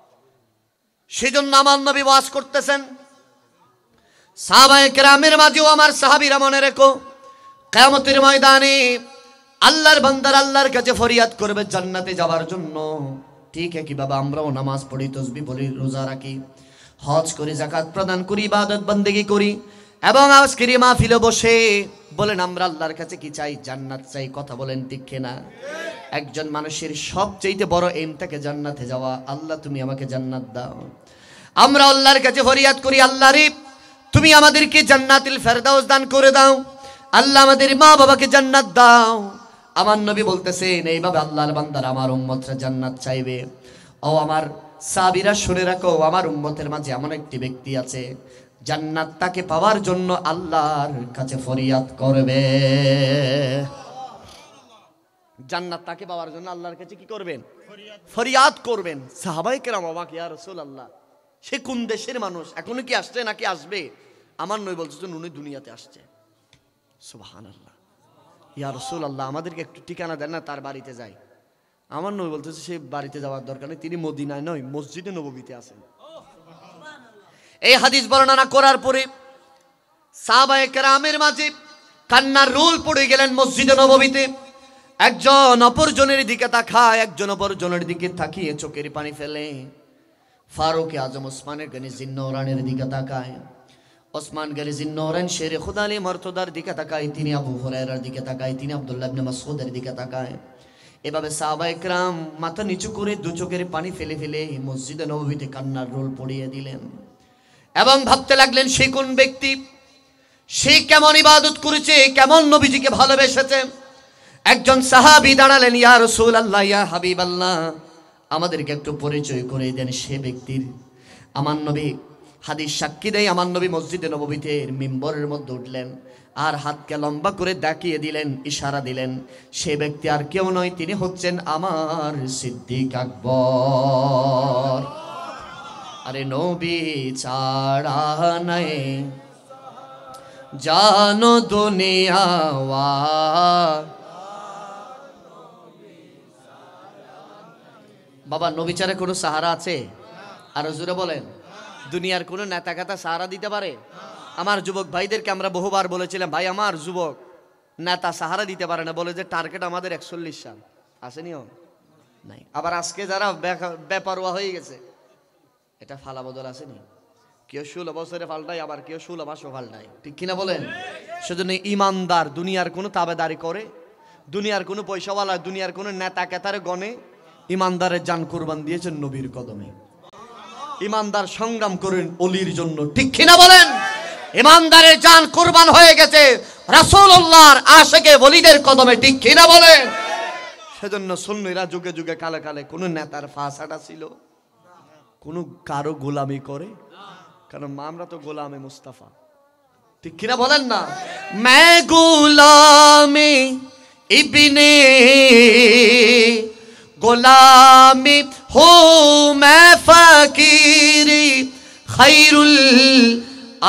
সেজন্য আমার নবী ওয়াজ করতেছেন, সাহাবায়ে কেরামের মাঝেও আমার সাহাবীরা মনে রেখো, কিয়ামতের ময়দানে আল্লাহর বান্দার আল্লাহর কাছে ফরিয়াদ করবে জান্নাতে যাওয়ার জন্য। ঠিক একইভাবে আমরাও নামাজ পড়ি, তাসবিহ পড়ি, রোজা রাখি, হজ করি, যাকাত প্রদান করি, ইবাদত বন্দেগী করি, এবং আজকের এই মাহফিলে বসে বলেন আমরা আল্লাহর কাছে কি চাই? জান্নাত চাই। কথা বলেন ঠিক কিনা? একজন মানুষের সবচেয়ে বড় এম থাকে জান্নাতে যাওয়া। আল্লাহ তুমি আমাকে জান্নাত দাও। আমরা আল্লাহর কাছে ফরিয়াদ করি, আল্লাহ রে তুমি আমাদেরকে জান্নাতুল ফেরদাউস দান করে দাও, আল্লাহ আমাদের মা বাবাকে জান্নাত দাও। আমার নবী বলতেছেন এইভাবে আল্লাহর বান্দারা আমার উম্মতরা জান্নাত চাইবে। ও আমার সাহাবীরা শুনে রাখো, আমার উম্মতের মাঝে এমন একটি ব্যক্তি আছে জান্নাত তাকে পাওয়ার জন্য আল্লাহর কাছে ফরিয়াদ করবে। জান্নাত তাকে পাওয়ার জন্য আল্লাহর কাছে কি করবেন? ফরিয়াদ করবেন। সাহাবায়ে কেরাম অবাক, ইয়া রাসূলুল্লাহ সে কোন দেশের মানুষ, এখনো কি আসছে নাকি আসবে? আমার নবী বলতেছেন উনি দুনিয়াতে আসছে। সুবহানাল্লাহ। ইয়া রাসূলুল্লাহ আমাদেরকে একটু ঠিকানা দেন না, তার বাড়িতে যাই। আমার নবী বলতেছে সে বাড়িতে যাওয়ার দরকার নেই, তিনি মদিনায় নয় মসজিদে নববীতে আছেন। এই হাদিস বর্ণনা করার পরে সাহাবায়ে কেরামের মাঝে কান্নার রোল পড়ে গেলেন মসজিদে নববীতে। একজন অপরজনের দিকে তাকায়, একজন অপরজনের দিকে তাকিয়ে চোখের পানি ফেলে। ফারুক আজম ওসমানের গনি জিন্নৌরানের দিকে তাকায়, ওসমান গনি জিন্নৌরান শেরে খুদা আলী মর্তদার দিকে তাকায়, তিনি আবু হুরায়রার দিকে তাকায়, তিনি আব্দুল্লাহ ইবনে মাসউদের দিকে তাকায়। এভাবে সাহাবায়ে কেরাম মাথা নিচু করে দু চোখের পানি ফেলে ফেলে মসজিদে নববীতে কান্নার রোল পড়িয়ে দিলেন এবং ভাবতে লাগলেন সে কোন ব্যক্তি, সে কেমন ইবাদত করেছে, কেমন নবীজিকে ভালোবেসেছে। একজন সাহাবী দাঁড়ালেন, ইয়া রাসূলুল্লাহ, ইয়া হাবিবাল্লাহ, আমাদেরকে একটু পরিচয় করে দেন সে ব্যক্তির। আমার নবী হাদিস সাক্ষী দেয়, আমার নবী মসজিদে নববীতে মিম্বরের মধ্যে উঠলেন আর হাতকে লম্বা করে দেখিয়ে দিলেন, ইশারা দিলেন। সে ব্যক্তি আর কেউ নয়, তিনি হচ্ছেন আমার সিদ্দিক আকবর। আরে নবী ছাড়া নাই জানো দুনিয়া বাবা, নবী ছাড়া কোনো সাহারা আছে? আরো জোরে বলেন, দুনিয়ার কোনো নেতা কাতা সাহারা দিতে পারে? আমার যুবক ভাইদেরকে আমরা বহুবার বলেছিলাম, ভাই আমার যুবক নেতা সাহারা দিতে পারে না, বলে যে টার্গেট আমাদের 41 সাল আসেনিও নাই। আবার আজকে যারা বেপরোয়া হয়ে গেছে, এটা ফালা বদল আসেনি, কেউ 16 বছরে পাল্টায়, আবার কেউ 16 মাসও পাল্টায়, ঠিক কিনা বলেন? সেজন্য ইমানদার দুনিয়ার কোনো তাবেদারি করে, দুনিয়ার কোনো পয়সাওয়ালা, দুনিয়ার কোনো নেতা কেতারে গনে, ইমানদারের জান কুরবান দিয়েছেন নবীর কদমে। ইমানদার সংগ্রাম করেন অলির জন্য, ঠিক কিনা বলেন? ইমানদারের জান কুরবান হয়ে গেছে রাসূলুল্লাহর আশিকে ওলিদের কদমে, ঠিক কিনা বলেন? সেজন্য সুন্নিরা যুগে যুগে কালে কালে কোন নেতার ফাঁসাটা ছিল, কোন কারো গোলামি করে, কারণ আমরা তো গোলামে মুস্তাফা, ঠিক কিনা বলেন না? মে গোলামে ইবনে গোলামি হো মে ফকিরি খৈরুল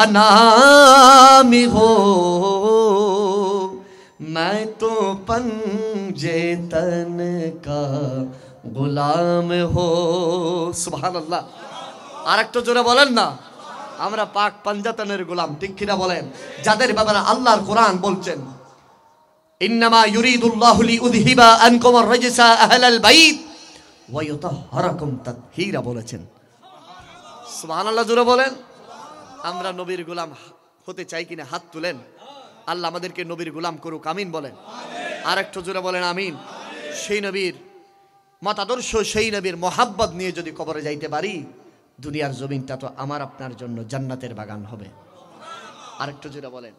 अनामी हो मैं तो पंजे तन का गुलाम हो। सुबहानाल्लाह। আর একটু জোরে বলেন না, আমরা পাক পাঞ্জাতনের গোলাম, ঠিক কিনা বলেন? যাদের ব্যাপারে আল্লাহর কোরআন বলছেন, ইন্নামা ইউরিদুল্লাহু লিউযহিবা আনকুম আর-রাজসা আহলাল বাইত ওয়া ইউতাহহিরাকুম তাতহীরা বলেছেন। সুবহানাল্লাহ, জোরে বলেন। আমরা নবীর গোলাম হতে চাই কিনা হাত তুলেন, আল্লাহ আমাদেরকে নবীর গোলাম করুক, আমিন বলেন। আর একটু জোরে বলেন আমিন। সেই নবীর মতাদর্শ, সেই নবীর মোহাব্বত নিয়ে যদি কবরে যাইতে পারি, দুনিয়ার জমিনটা তো আমার আপনার জন্য জান্নাতের বাগান হবে। আর একটু জোরে বলেন।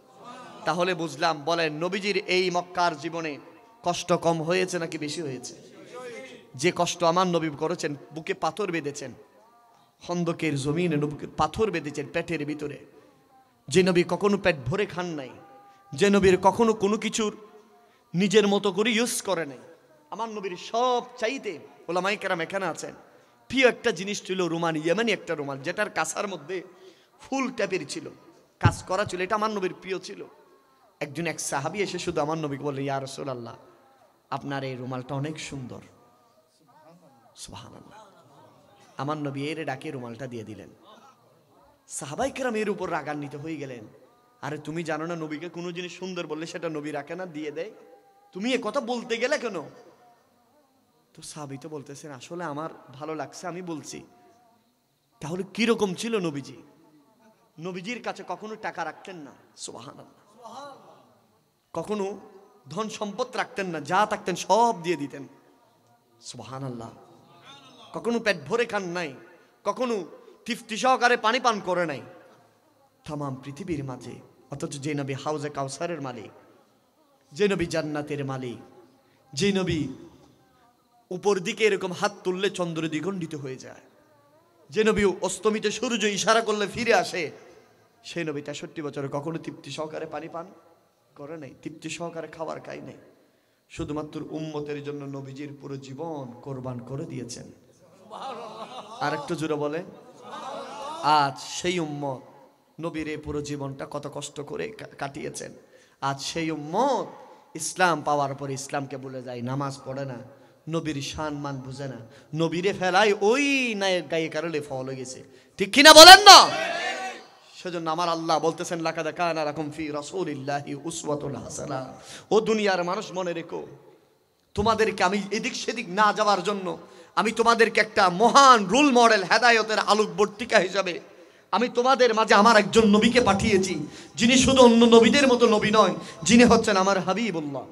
তাহলে বুঝলাম, বলেন নবীজির এই মক্কার জীবনে কষ্ট কম হয়েছে নাকি বেশি হয়েছে? যে কষ্ট আমার নবী করেছেন, বুকে পাথর বেঁধেছেন, খন্দকের জমিনে নবীকে পাথর বেঁধেছেন পেটের ভিতরে। যে নবী কখনো পেট ভরে খান নাই, যে নবীর কখনো কোনো কিছুর নিজের মতো করে ইউজ করে নাই। আমার নবীর সব চাইতে, ওলামায়ে কেরাম এখানে আছেন, প্রিয় একটা জিনিস ছিল রুমাল, ইয়েমেনি একটা রুমাল, যেটার কাছার মধ্যে ফুল ট্যাপের ছিল, কাজ করা ছিল, এটা আমার নবীর প্রিয় ছিল। একজন এক সাহাবী এসে শুধু আমার নবীকে বললেন, ইয়া রাসূলুল্লাহ, আপনার এই রুমালটা অনেক সুন্দর। সুবহানাল্লাহ। আমার নবী এর ডাকে রুমালটা দিয়ে দিলেন। সাহাবায়ে কেরাম এর উপর রাগান্বিত হয়ে গেলেন, আরে তুমি জানো না নবীকে কোনো জিনিস সুন্দর বললে সেটা নবী রাখে না, দিয়ে দেয়, তুমি এ কথা বলতে গেলে কেন? তো সাহাবী তো বলতেছেন, আসলে আমার ভালো লাগছে, আমি বলছি। তাহলে কি রকম ছিল নবীজি? নবীজির কাছে কখনো টাকা রাখতেন না, সুবহানাল্লাহ, কখনো ধন সম্পদ রাখতেন না, যা থাকতেন সব দিয়ে দিতেন, সুবহানাল্লাহ। কখনো পেট ভরে খান নাই, কখনো তৃপ্তি সহকারে পানি পান করে নাই। তামাম পৃথিবীর মাঝে, অথচ যে নবী হাউজে কাউসারের মালিক, যে নবী জান্নাতের মালিক, যে নবী উপর দিকে এরকম হাত তুললে চন্দ্র দ্বিখণ্ডিত হয়ে যায়, যে নবী অস্তমিত সূর্য ইশারা করলে ফিরে আসে, সেই নবী 63 বছরে কখনো তৃপ্তি সহকারে পানি পান করে নাই, তৃপ্তি সহকারে খাবার খাই নাই। শুধুমাত্র উম্মতের জন্য নবীজির পুরো জীবন কোরবান করে দিয়েছেন। আর একটু জোরে বলে। আজ সেই উম্মত নবীর এই পুরো জীবনটা কত কষ্ট করে কাটিয়েছেন। আজ সেই উম্মত ইসলাম পাওয়ার পরে ইসলামকে ভুলে যায়, নামাজ পড়ে না, নবীর শান মান বুঝে না, নবীরে ফেলায় ওই নায়ক গায়ে কারণে ফল হয়ে গেছে। ঠিক কিনা বলেন না? সেজন্য আমার আল্লাহ বলতেছেন লাকাদ কানা লাকুম ফি রাসূলিল্লাহি উসওয়াতুন হাসানাহ। ও দুনিয়ার মানুষ মনে রেখো, তোমাদেরকে আমি এদিক সেদিক না যাওয়ার জন্য আমি তোমাদেরকে একটা মহান রোল মডেল, হেদায়েতের আলোকবর্তিকা হিসাবে আমি তোমাদের মাঝে আমার একজন নবীকে পাঠিয়েছি, যিনি শুধু অন্য নবীদের মতো নবী নয়, যিনি হচ্ছেন আমার হাবিবুল্লাহ।